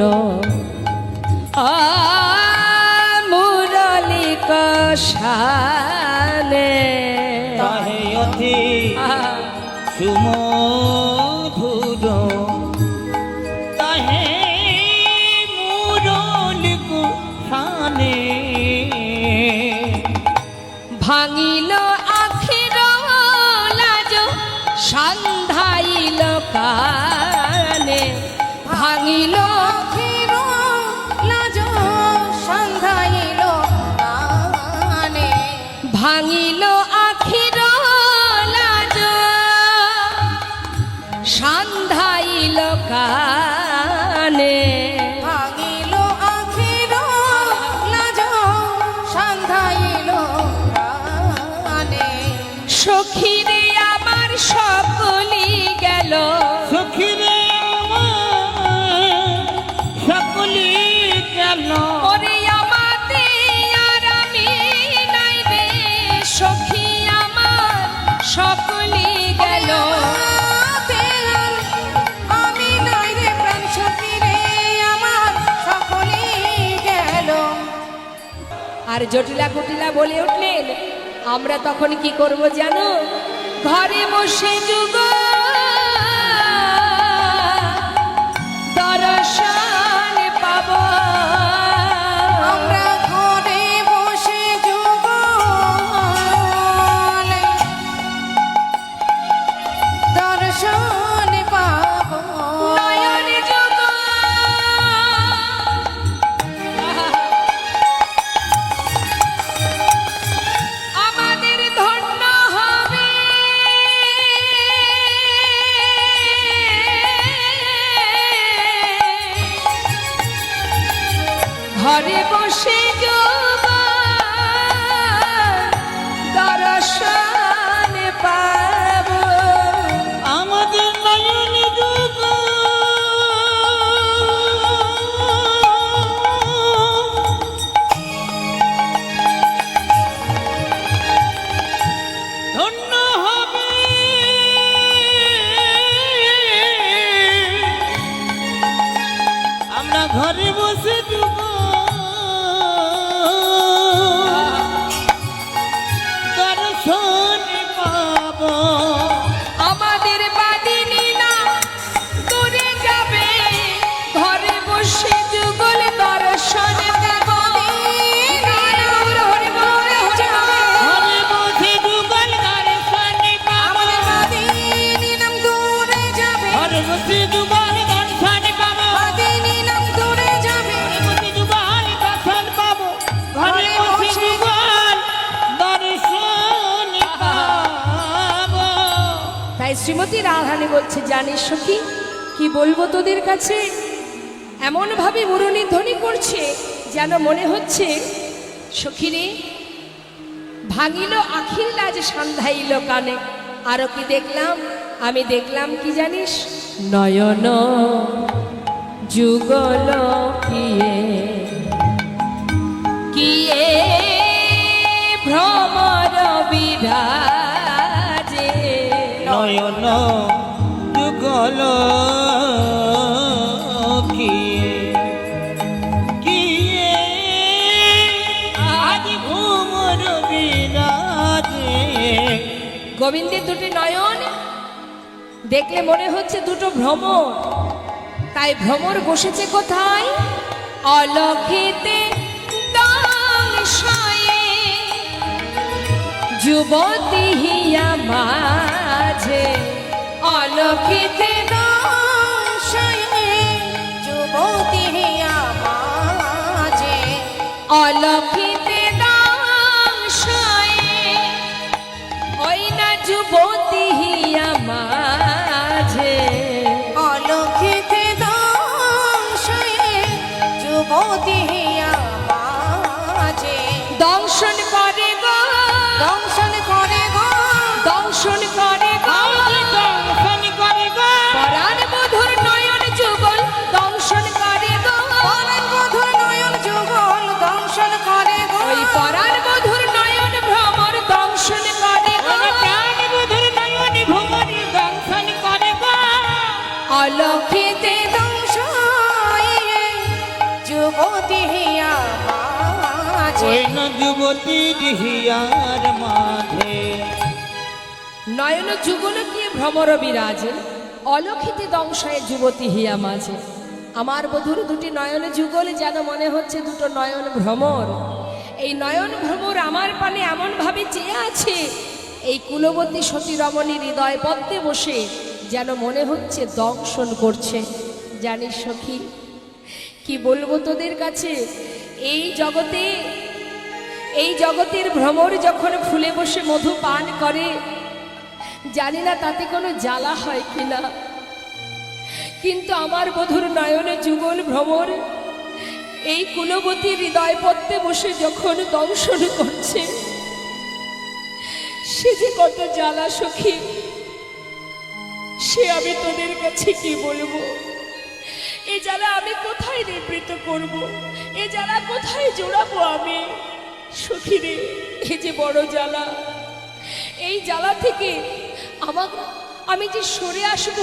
মুরলি কষানে। তাহে অতি সুমধুর তাহে মুরলি কষানে। ভাঙিল আখির লাজ সন্ধাইল কানে, ভাঙিল আখির লাজ সন্ধাইল কানে, ভাঙিল আখির লাজ সন্ধাইল কানে। ভাঙিল আখির লাজ সন্ধাইল কানে। সখীরে আমার সকলি গেল, সখিরে আমার সকলি গেল। ওরে আমাতে আর আমি নাই রে, সখী আমার সকলি গেল। আমি নাই রে প্রাণ সখী রে, আমার সকলি গেল। আর জটিলা কুটিলা বলে উঠলেন, আমরা তখন কি করব জানো? ঘরে বসে যুগ দর্শন পাব, আমরা ঘরে বসে যুগলে দর্শন পাব। নয়ন যুগ আমাদের ধন্য হবে। ঘরে বসে যোগ দর্শন পাব। আমাদের নয়ন যুগ ধন্য হবে। আমরা ঘরে বসে যুগ দর্শন পাবো। আমাদের বাদিনী না দূরে যাবে, ঘরে বসে যুগল দর্শন দেব। হরি বল, হরি বল। ঘরে বসে যুগল দর্শন পাবো। আমাদের বাদিনী নাম দূরে যাবে, ঘরে বসে যুগল দর্শন পাবো। বাদিনী নাম দূরে যাবে। ঘরে বসে যুগল দর্শন পাবো। ঘরে বসে যুগল দর্শন পাবো। তাই শ্রীমতী রাধারানী বলছে, জানিস সখী কি বলবো তোদের কাছে? এমন ভাবে মুরলী ধ্বনি করছে যেন মনে হচ্ছে সখীরে ভাঙিল আখির লাজ সন্ধাইল কানে। আরো কি দেখলাম? আমি দেখলাম কি জানিস? নয়ন যুগল কিয়ে কিয়ে ভ্রমর বিরাজে। নয়ন যুগল কিয়ে কিয়ে আজ ভ্রমর বিরাজে। গোবিন্দের দুটি নয়ন দেখলে মনে হচ্ছে দুটো ভ্রমর, তাই ভ্রমর বসেছে কোথায়? অলক্ষিতে দংশয়ে যুবতী হিয়া মাঝে, অলক্ষিতে দংশয়ে যুবতী হিয়া মাঝে, অলক্ষিতে দংশয়ে ওই না যুবতী হিয়া মাঝে, অলক্ষিতে দংশয়ে যুবতী হিয়া মাঝে, দংশন করে গো, দংশন করে গো, দংশন করে গো, দংশন করে গো, পরাণ মধুর নয়ন যুগল দংশন করে গো, পরাণ মধুর নয়ন যুগল দংশন করে গো, ওই পরাণ মধুর নয়ন ভ্রমর দংশন করে গো, প্রাণ মধুর নয়ন ভ্রমর দংশন করে গো, অলক্ষিতে দংশয়ে যুবতী হিয়া মাঝে, ওই না যুবতী হিয়ার মাঝে। নয়ন যুগল কি ভ্রমর বিরাজে, অলক্ষিতে দংশয়ে যুবতী হিয়া মাঝে। আমার বধুর দুটি নয়ন যুগল যেন মনে হচ্ছে দুটো নয়ন ভ্রমর। এই নয়ন ভ্রমর আমার পানে এমন ভাবে চেয়ে আছে, এই কুলবতী সতী রমণীর হৃদয় পদ্মে বসে যেন মনে হচ্ছে দংশন করছে। জানিস সখী, কি বলবো তোদের কাছে, এই জগতের ভ্রমর যখন ফুলে বসে মধু পান করে, জানি না তাতে কোনো জ্বালা হয় কিনা, কিন্তু আমার বধুর নয়নে যুগল ভ্রমর এই কুলবতীর হৃদয় পদ্মে বসে যখন দংশন করছে, সে যে কত জ্বালা সখী, সে আমি তোদের কাছে কি বলবো। এ জ্বালা আমি কোথায় নিবৃত করব, এ জ্বালা কোথায় জোড়াবো আমি সখী রে। এ যে বড় জ্বালা, এই জ্বালা থেকে আমি যে সরে আসব,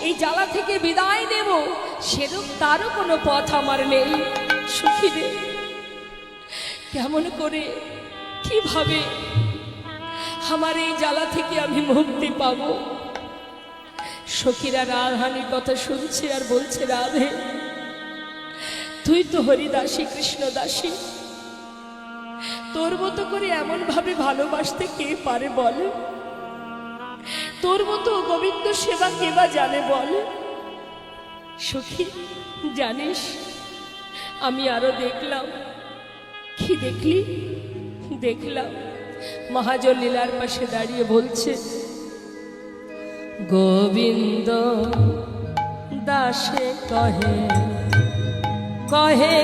এই জ্বালা থেকে বিদায় নেব, সেরূপ তারও কোনো পথ আমার নেই সখী রে। কেমন করে, কিভাবে আমার এই জ্বালা থেকে আমি মুক্তি পাবো? সখীরা রাধানির কথা শুনছে আর বলছে, রাধে তুই তো হরিদাসী কৃষ্ণদাসী, তোর মতো করে এমন ভাবে ভালোবাসতে কে পারে বল? তোর মতো গোবিন্দ সেবা কে বা জানে বল? সখী জানিস, আমি আরো দেখলাম। কি দেখলি? দেখলাম মহাজন লীলার পাশে দাঁড়িয়ে বলছে, গোবিন্দ দাসে কহে কহে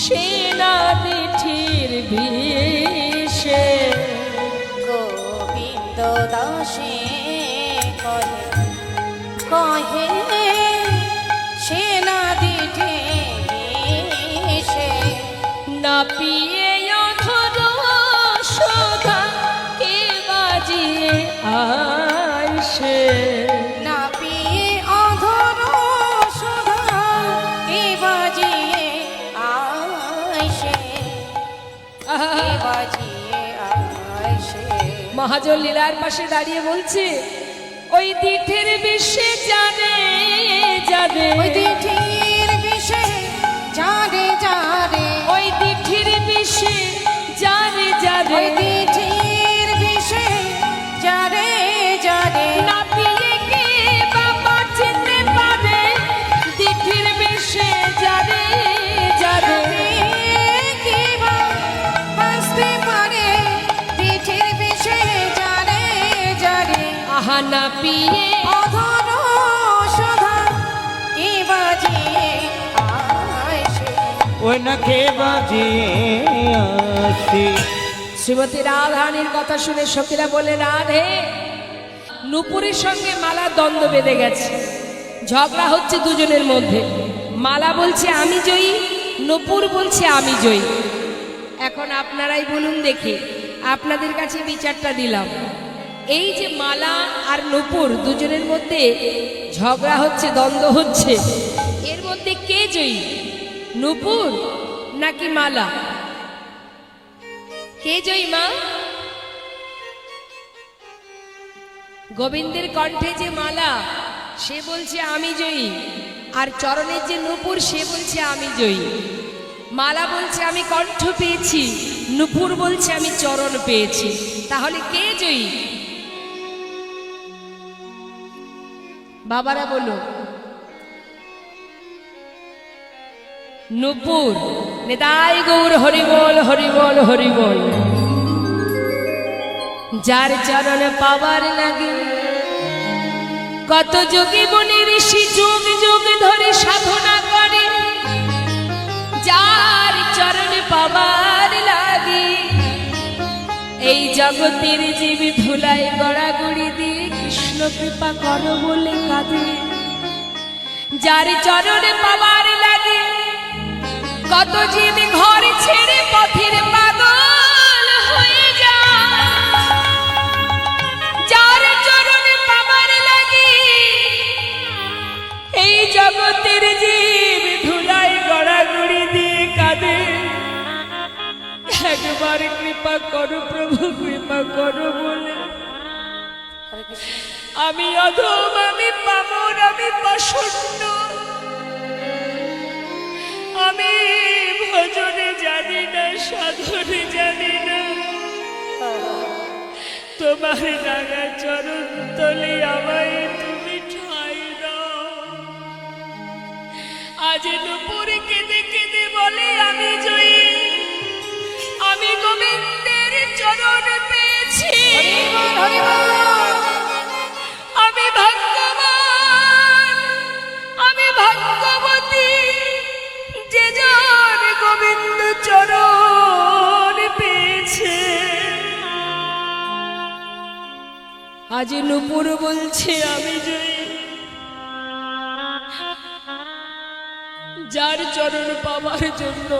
সেনা দিঠির বিষে, গোবিন্দ দাসে কহে কহে সেনা দিঠে সে, না পিয়ে অধর সোধা কে বাজিয়ে আইসে, না পিয়ে অধর সুধা কে বাজিয়ে আইসে, কে বাজিয়ে আইসে। মহাজন লীলার পাশে দাঁড়িয়ে বলছে, ওই দিঠের বিষে জানে জানে, ওই দিঠির বিষে জানে জানে, ওই দিঠির বিষে জানে জানে, ওই দিঠির বিষে জানে জানে, না পিয়ে কে বাবা চিনতে পারে, দিঠির বিষে জানে জানে, কে বা বাঁচতে পারে, দিঠির বিষে জানে জানে, আহা না পিয়ে অধর সুধা কে বাজিয়ে আইসে, ওই না কে বাজিয়ে আসি। শ্রীমতী রাধারানীর কথা শুনে সখীরা বলে, রাধে নূপুরের সঙ্গে মালা দ্বন্দ্ব বেঁধে গেছে, ঝগড়া হচ্ছে দুজনের মধ্যে। মালা বলছে আমি জয়ী, নূপুর বলছে আমি জয়ী। এখন আপনারাই বলুন দেখি, আপনাদের কাছে বিচারটা দিলাম। এই যে মালা আর নূপুর দুজনের মধ্যে ঝগড়া হচ্ছে, দ্বন্দ্ব হচ্ছে, এর মধ্যে কে জয়ী, নূপুর নাকি মালা? কে জয়ী মা? গোবিন্দের কণ্ঠে যে মালা সে বলছে আমি জয়ী, আর চরণের যে নূপুর সে বলছে আমি জয়ী। মালা বলছে আমি কণ্ঠ পেয়েছি, নূপুর বলছে আমি চরণ পেয়েছি। তাহলে কে জয়ী? বাবারা বলো। নূপুর। নিতাই গৌর হরিবল হরিবল হরিবল। যার চরণ পাওয়ার লাগে কত যোগী মুনি ঋষি যুগ যুগ ধরে সাধনা করে, যার চরণ পাওয়ার লাগে এই জগতের জীব ধুলাই গড়াগড়ি দিয়ে কৃষ্ণ কৃপা কর বলে কাঁদে। যার চরণ পাওয়ার লাগে কত জীব ঘর ছেড়ে পথের পাগল হয়ে যায়। যার চরণ পাওয়ার লাগে এই জগতের জীব ধুলাই গড়াগড়ি দিয়ে কাঁদে। একবার কৃপা করো প্রভু, কৃপা করো বলে আমি অধম, আমি পামর, আমি পাষণ্ড, আমি ভজনে জানি না, সাধনে জানি না। তোমার রাঙা চরণ তলে আমায় তুমি ঠাই দাও। আজ নুপুরে কেঁদে কেঁদে বলে আমি জয়ী, আমি গোবিন্দের চরণ পেয়েছি। আমি ভাগ্যবান, আমি ভাগ্যবতী, যে জন গোবিন্দ চরণ পেয়েছে। আজ নুপুর বলছে আমি জয়ী। যার চরণ পাওয়ার জন্য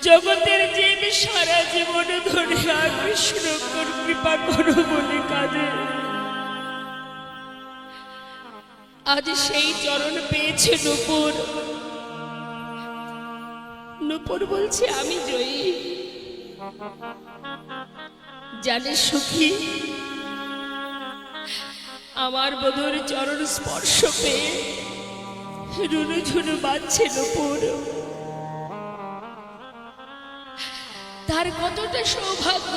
জগতের জীব সারা জীবন ধরে কৃষ্ণ কৃপা করো বলে কাঁদে, আজ সেই চরণ পেয়েছে নুপুর। নুপুর বলছে আমি জয়ী। জানে সুখী, আমার বধূর চরণ স্পর্শ পেয়ে রুনু ঝুনু বাজছে নুপুর। তার কতটা সৌভাগ্য।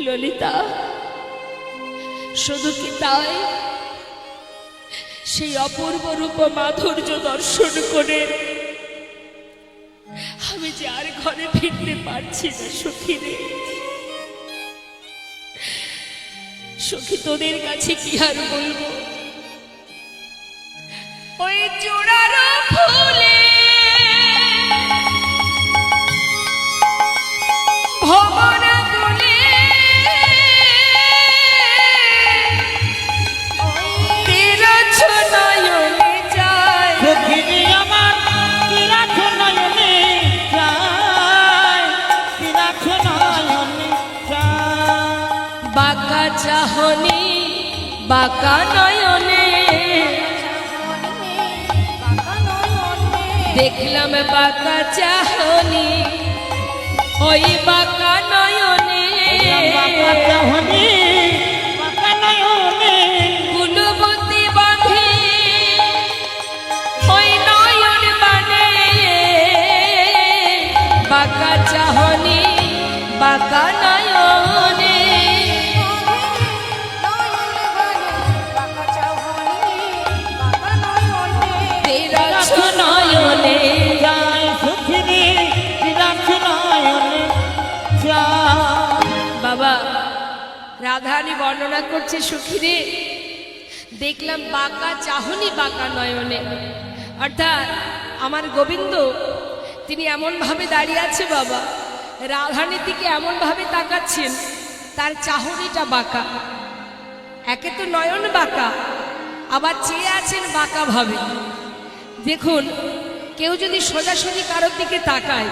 ললিতা, শুধু কি তাই, সেই অপূর্ব রূপ মাধুর্য দর্শন করে আমি যে আর ঘরে ফিরতে পারছি না। সখী রে, সখী তোদের কাছে কি আর বলবো। ওই চূড়ার ফুলে ভবনা গুলে তীরছ নয়নে যায়। সখিনী আমার তীরছ নয়নে যায়, তীরছ নয়নে যায়। বাঁকা চাহনি বাঁকা নয়নে দেখলাম বাঁকা চাহনি, ওই বাঁকা নয়নে কুলবতী বাঁধে ওই নয়ন বানে। বাঁকা চাহনি বাঁকা নয়নে তীরছ নয়নে যায়। সখিনী তীরছ নয়নে যায়। বাবা রাধারানী বর্ণনা করছে, সুখীরে দেখলাম বাঁকা চাহনি বাঁকা নয়নে। অর্থাৎ আমার গোবিন্দ তিনি এমনভাবে দাঁড়িয়ে আছে বাবা, রাধারানীর দিকে এমনভাবে তাকাচ্ছেন, তার চাহনিটা বাঁকা। একে তো নয়ন বাঁকা, আবার চেয়ে আছেন বাঁকা ভাবে। দেখুন, কেউ যদি সোজাসুজি কারোর দিকে তাকায়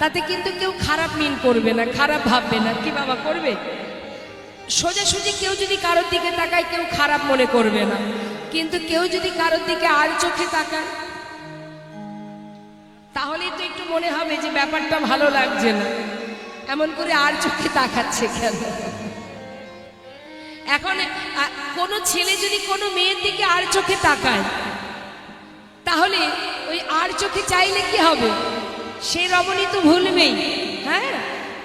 তাতে কিন্তু কেউ খারাপ মিন করবে না, খারাপ ভাববে না। কি বাবা করবে? সোজাসুজি কেউ যদি কারোর দিকে তাকায় কেউ খারাপ মনে করবে না। কিন্তু কেউ যদি কারোর দিকে আর চোখে তাকায় তাহলেই তো একটু মনে হবে যে ব্যাপারটা ভালো লাগছে না। এমন করে আর চোখে তাকাচ্ছে কেন? এখন কোনো ছেলে যদি কোনো মেয়ের দিকে আর চোখে তাকায়, তাহলে ওই আর চোখে চাইলে কি হবে? সে রমণী তো ভুলবেই। হ্যাঁ,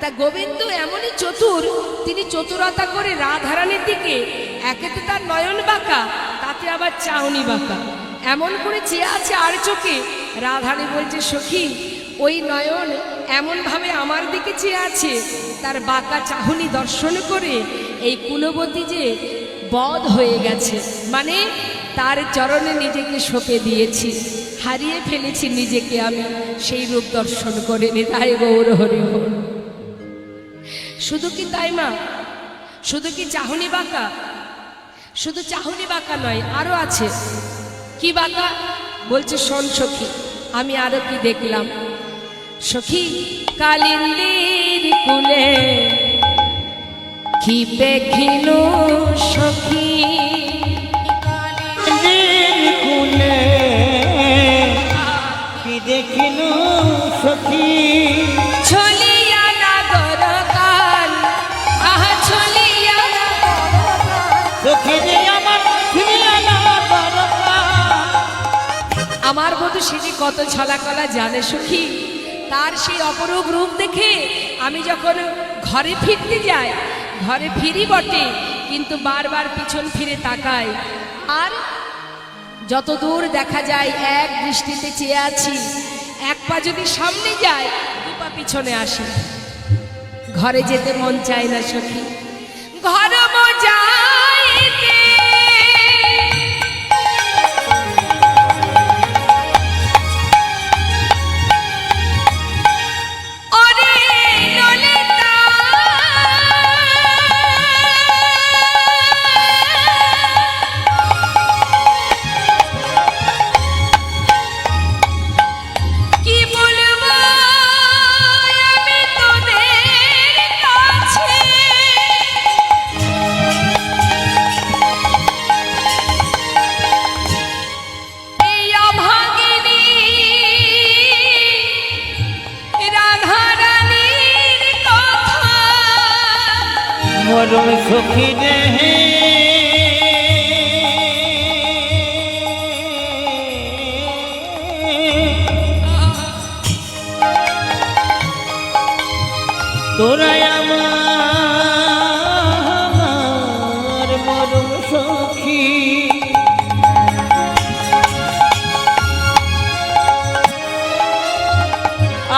তা গোবিন্দ এমনই চতুর, তিনি চতুরতা করে রাধারানীর দিকে, একে তো তার নয়ন বাঁকা, তাতে আবার চাউনি বাঁকা, এমন করে চেয়ে আছে আর চোখে। রাধারানী বলছে, সখী, ওই নয়ন এমনভাবে আমার দিকে চেয়ে আছে, তার বাঁকা চাহনি দর্শন করে এই কুলবতী যে বধ হয়ে গেছে, মানে তার চরণে নিজেকে সঁপে দিয়েছি, হারিয়ে ফেলেছি নিজেকে আমি সেই রূপ দর্শন করে। নিতাই গৌর হরি হরি। শুধু কি তাই মা? শুধু কি চাহনি বাঁকা? শুধু চাহনি বাঁকা নয়, আরো আছে। কি বাঁকা? বলছে, শোন সখী, আমি আরো কি দেখলাম। সখী, কালিন্দির কুলে কি দেখিনু সখী, কুলে কি দেখিনু সখী, ছলিয়া নাগর কাল, আহা ছলিয়া সখী রে আমার ছলিয়া নাগর কাল। আমার বধূ সেটি কত ছলাকলা জানে সখী। তার সেই অপরূপ রূপ দেখে আমি যখন ঘরে ফিরতে যাই, ঘরে ফিরি বটে, কিন্তু বারবার পিছন ফিরে তাকাই, আর যত দূর দেখা যায় এক দৃষ্টিতে চেয়ে আছি। এক পা যদি সামনে যায়, দু পা পিছনে আসি, ঘরে যেতে মন চায় না সখী। ঘর যাইতে মরণ সখী রে তোরা আমার মরণ সখী,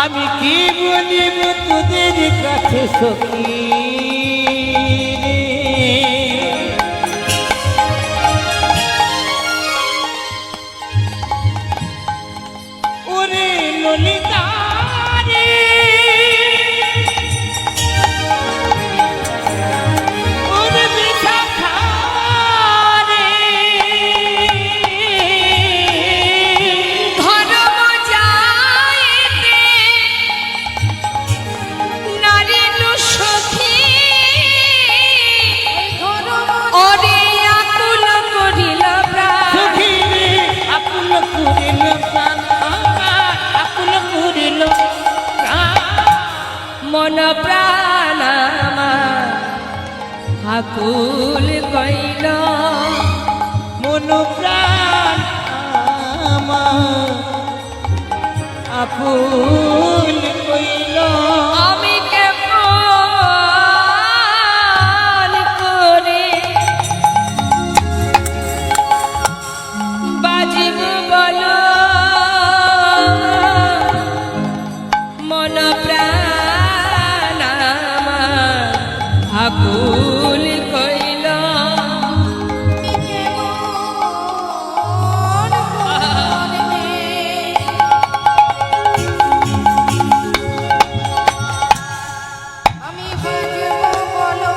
আমি কি বলিব তোদের কাছে সখী। ওরে ললিতা রে, ওরে বিশাখা রে, ঘর যাইতে নারী নু সখী, ওরে আকুল করিল প্রাণ, সখী রে আকুল করিল প্রাণ, আকুল করিল মন প্রাণ আমার আকুল কইল, মন প্রাণ আমার আকুল কইল। আমি কেমন করে বাজিব বলো, মন প্রাণ আমার আকুল কইল। আমি বাজব বলো,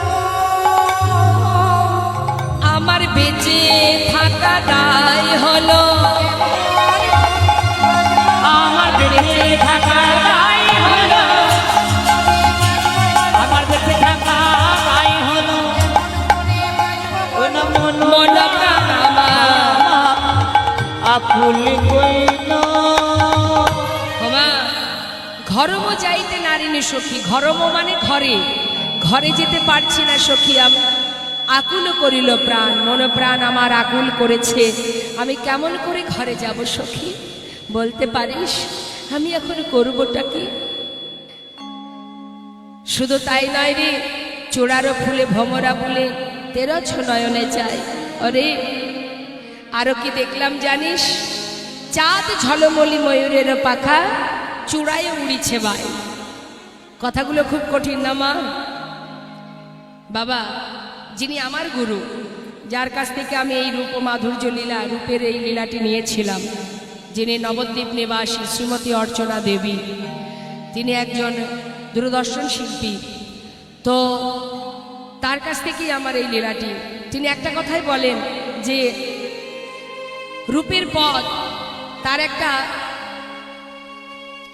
আমার বেঁচে থাকা দায় হলো, আমার বেঁচে থাকা দায় হলো, আমার বেঁচে থাকা দায় হলো, মন প্রাণ আমার আকুল কইল। ঘরম যাইতে না নারিনী সখী, ঘরম মানে ঘরে, ঘরে যেতে পারছি না সখী, আকুল করিল প্রাণ, মন প্রাণ আমার আকুল করেছে, আমি কেমন করে ঘরে যাব সখী, বলতে পারিস আমি এখন করবটা কি? শুধু তাই নয় রে, চূড়ারও ফুলে ভমরা বলে তেরছ নয়নে চাই। অরে আরো কি দেখলাম জানিস? চাঁদ ঝলমলি ময়ূরের পাখা, চূড়ায় উড়িছে বাই। কথাগুলো খুব কঠিন না মা? বাবা, যিনি আমার গুরু, যার কাছ থেকে আমি এই রূপ মাধুর্য লীলা, রূপের এই লীলাটি নিয়েছিলাম, যিনি নবদ্বীপ নিবাসী শ্রীমতী অর্চনা দেবী, তিনি একজন দূরদর্শন শিল্পী। তো তার কাছ থেকেই আমার এই লীলাটি। তিনি একটা কথাই বলেন যে রূপের পথ, তার একটা,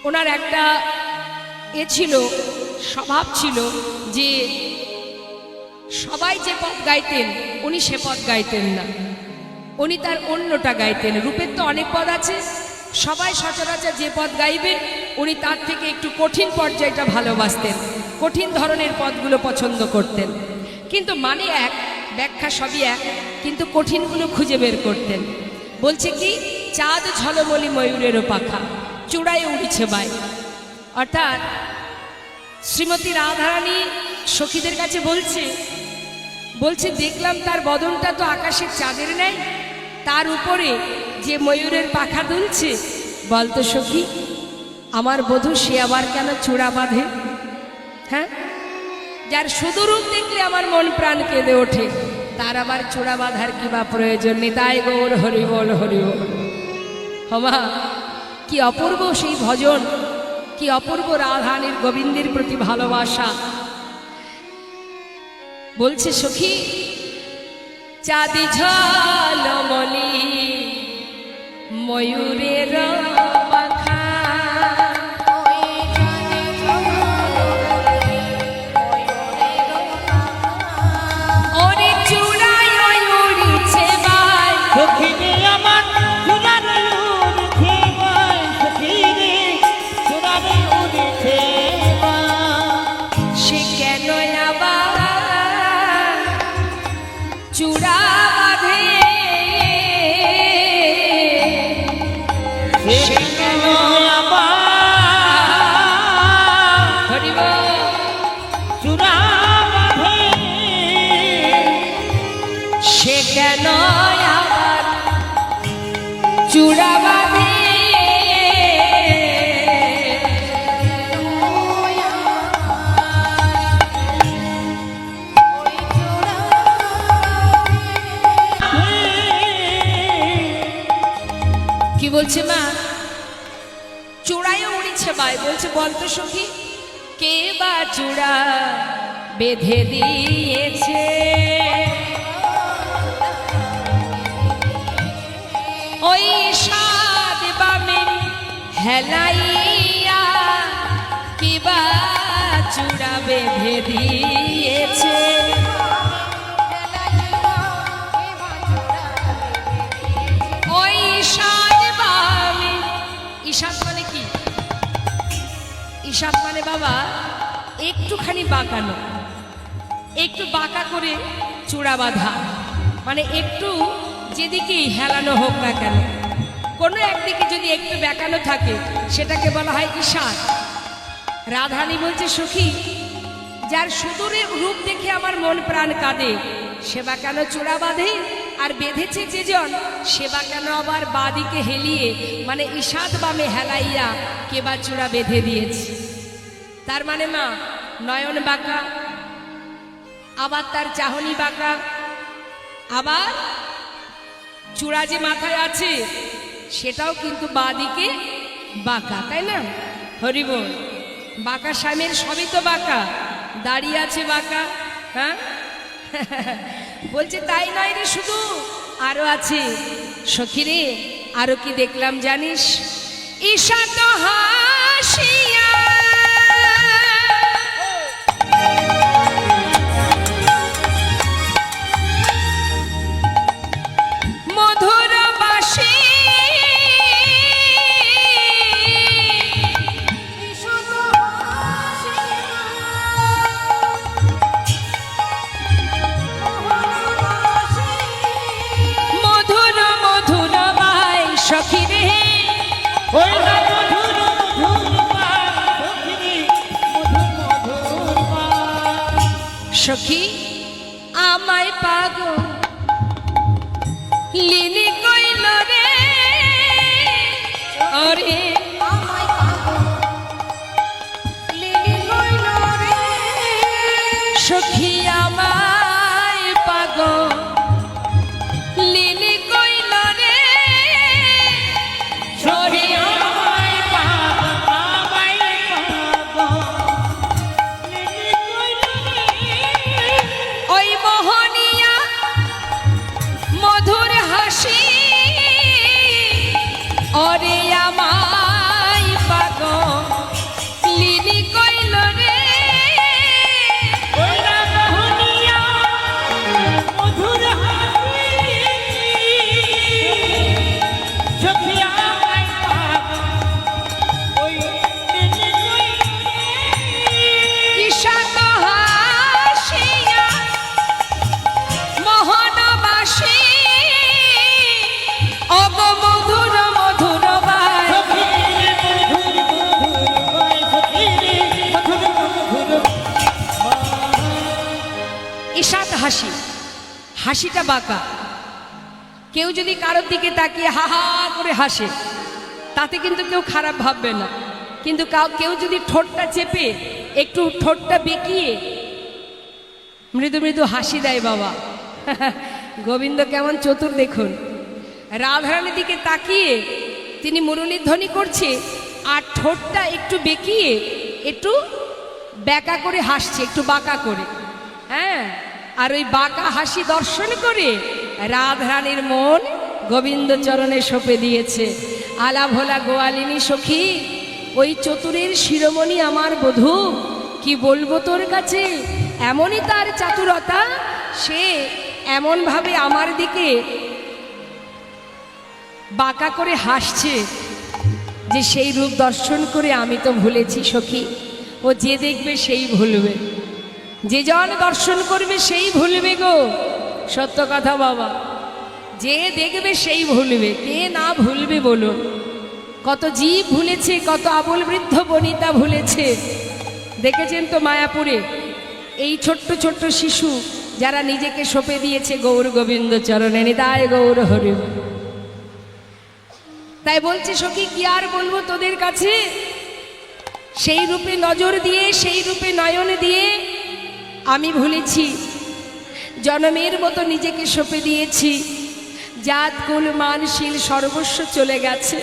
ওনার একটা ছিল, স্বভাব ছিল যে সবাই যে পথ গাইতেন উনি সে পথ গাইতেন না, উনি তার অন্যটা গাইতেন। রূপের তো অনেক পদ আছে, সবাই সচরাচর যে পদ গাইবে উনি তার থেকে একটু কঠিন পর্যায়টা ভালোবাসতেন, কঠিন ধরনের পদগুলো পছন্দ করতেন। কিন্তু মানে এক, ব্যাখ্যা সবই এক, কিন্তু কঠিনগুলো খুঁজে বের করতেন। বলছে কি, চাঁদ ঝলমলি ময়ূরেরও পাখা, চূড়ায় উড়িছে বাই। অর্থাৎ শ্রীমতী রাধারানী সখীদের কাছে বলছে দেখলাম তার বদনটা তো আকাশের চাঁদের নেই, তার উপরে যে ময়ূরের পাখা দুলছে, বলতো সখী আমার বধূ সে আবার কেন চূড়া বাঁধে? হ্যাঁ, যার শুধু রূপ দেখলে আমার মন প্রাণ কেঁদে ওঠে, তার আবার চূড়া বাঁধার কি বা প্রয়োজন নেই। তাই গৌর হরি বল হরি বল। হমা, কি অপূর্ব সেই ভজন, কি অপূর্ব রাধারানীর গোবিন্দের প্রতি ভালোবাসা। বলছে সখী, চাঁদি ঝলমলি ময়ূরের পাখা, ওরে চূড়ায় উড়িছে বাই। সখী রে আমার চূড়ারে উড়িছে বাই, সখী রে চূড়ারে উড়িছে বাই। সে কেন আবার চূড়া বাঁধে? সে কেন আবার হরিব চূড়া বাঁধে? সে কেন আবার চূড়া বাঁধে? কি বলছে মা? চূড়ায় উড়িছে বাই। বলছে বলতো সখী, কে বা চূড়া বেঁধে দিয়েছে? ওই সাদ বামে হেলাইয়া কি বা চূড়া বেঁধে দিয়েছে? ওই সাদ বামে, ঈশাদ মানে কি? ঈশাদ মানে বাবা একটুখানি বাঁকানো, একটু বাঁকা করে চূড়া বাঁধা, মানে একটু যেদিকেই হেলানো হোক না কেন, কোনো একদিকে যদি একটু বেঁকানো থাকে সেটাকে বলা হয় ঈশাদ। রাধারানী বলছে সখী, যার সুদূরে রূপ দেখে আমার মন প্রাণ কাঁদে, সেবা কেন চূড়া বাঁধে? আর বেঁধেছে যেজন, সেবা কেন আবার বাদিকে হেলিয়ে, মানে ঈশাদ বামে হেলাইয়া কেবা চূড়া বেঁধে দিয়েছে। তার মানে মা, নয়ন বাঁকা, আবার তার চাহনি বাঁকা, আবার চূড়া যে মাথায় আছে সেটাও কিন্তু বাদিকে বাঁকা, তাই না? হরিবল। বাঁকা স্বামীর সবই তো বাঁকা, দাঁড়িয়ে আছে বাঁকা। হ্যাঁ, বলছে তাই নয় রে, শুধু আরো আছে সখী রে। আরো কি দেখলাম জানিস? ঈশা তো হাসিয়া মধুর বাসি সখী আমায় পাগল লিনি কইল রে ওরে আমায় পাগল লিলি কইল রে সখী আমায় পাগল লিনি কইল রে সখী আমায় পাগল, আমায় পাগল, লিলি কইল রে। ওই মোহনিয়া মধুর হাসি ওরে আমায় পাগল লিনি কইল রে ওইরা মোহনিয়া মধুর হাসি, সখী আমায় পাগল, ওই লিলি কইল রে। ঈশাত হাসিয়া মোহনবাসী অগ মধুর মধুর বাই ঈশাত হাসি, হাসিটা বাঁকা। কেউ যদি কারোর দিকে তাকিয়ে হা হা করে হাসে তাতে কিন্তু কেউ খারাপ ভাববে না, কিন্তু কেউ যদি ঠোঁটটা চেপে একটু ঠোঁটটা বেঁকিয়ে মৃদু মৃদু হাসি দেয় বাবা, গোবিন্দ কেমন চতুর দেখুন। রাধারানীর দিকে তাকিয়ে তিনি মুরলীর ধ্বনি করছে আর ঠোঁটটা একটু বেঁকিয়ে একটু ব্যাকা করে হাসছে, একটু বাঁকা করে। হ্যাঁ, আর ওই বাঁকা হাসি দর্শন করে রাধারানীর মন গোবিন্দ চরণে সঁপে দিয়েছে। আলা ভোলা গোয়ালিনী সখী, ওই চতুরের শিরোমণি আমার বধূ, কি বলবো তোর কাছে, এমনই তার চাতুরতা, সে এমনভাবে আমার দিকে বাঁকা করে হাসছে যে সেই রূপ দর্শন করে আমি তো ভুলেছি সখী। ও যে দেখবে সেই ভুলবে, যে জন দর্শন করবে সেই ভুলবে গো, সত্য কথা বাবা। যে দেখবে সেই ভুলবে, কে না ভুলবে বলুন। কত জীব ভুলেছে, কত আবল বৃদ্ধ বনিতা ভুলেছে। দেখেছেন তো মায়াপুরে এই ছোট্ট ছোট্ট শিশু যারা নিজেকে সঁপে দিয়েছে গৌর গোবিন্দ চরণে, নিতাই গৌর হরি। তাই বলছে সখী কি আর বলবো তোদের কাছে, সেই রূপে নজর দিয়ে, সেই রূপে নয়ন দিয়ে আমি ভুলেছি, জনমের মতো নিজেকে সঁপে দিয়েছি, জাত কুল মানশীল সর্বস্ব চলে গেছে।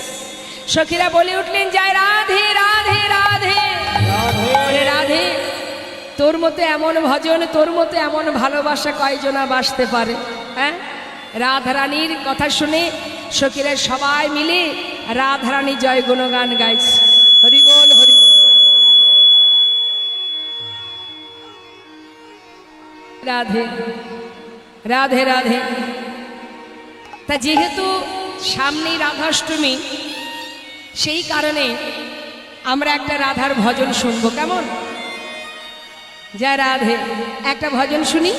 সখীরা বলে উঠলেন যায় রাধে রাধে রাধে রাধে রাধে। তোর মতো এমন ভজন, তোর মতো এমন ভালোবাসা কয়জনা বাসতে পারে? হ্যাঁ, রাধারানীর কথা শুনে সখীরা সবাই মিলে রাধারানী জয় গুণগান গাইছে। হরি বল হরি বল। রাধে রাধে রাধে। তা যেহেতু সামনেই রাধাষ্টমী, সেই কারণে আমরা একটা রাধার ভজন শুনবো, কেমন? জয় রাধে, একটা ভজন শুনি,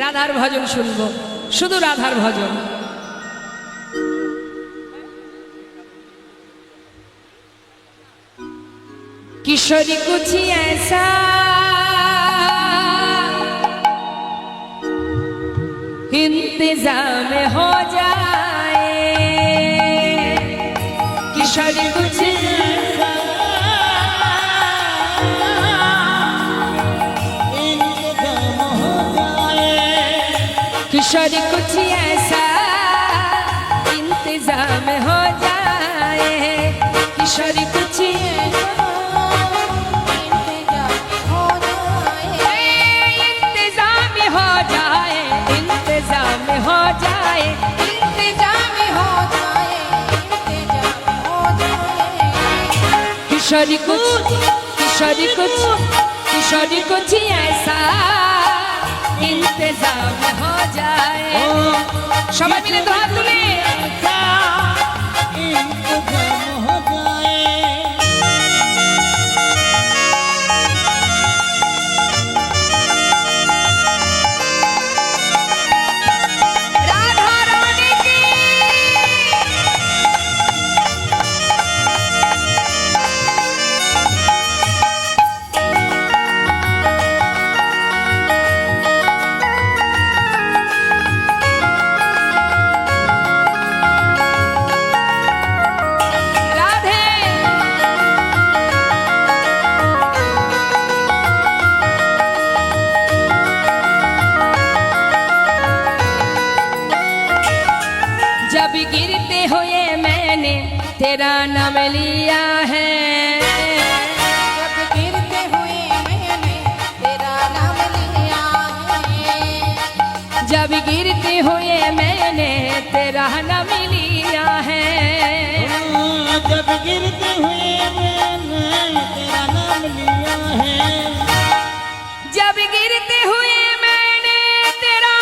রাধার ভজন শুনবো, শুধু রাধার ভজন। किशोरी कुछ ऐसा इंतजाम हो जाए, किशोरी कुछ ऐसा इंतजाम हो जाए, किशोरी कुछ ऐसा इंतजाम हो जाए, किशोरी कुछ ऐसा हो जाए, इंतजाम हो जाए, इंतजाम हो जाए। किशोरी कुछ, किशोरी कुछ, किशोरी कुछ ऐसा इंतजाम हो जाए। সবাই মিলে তো হাত তুলে इंतजाम हो जाए। राधा रानी की तेरा नाम लिया है। जब गिरते हुए मैंने तेरा नाम लिया है। जब गिरते हुए मैंने तेरा नाम लिया है। जब गिरते हुए मैंने तेरा नाम लिया है। जब गिरते हुए मैंने तेरा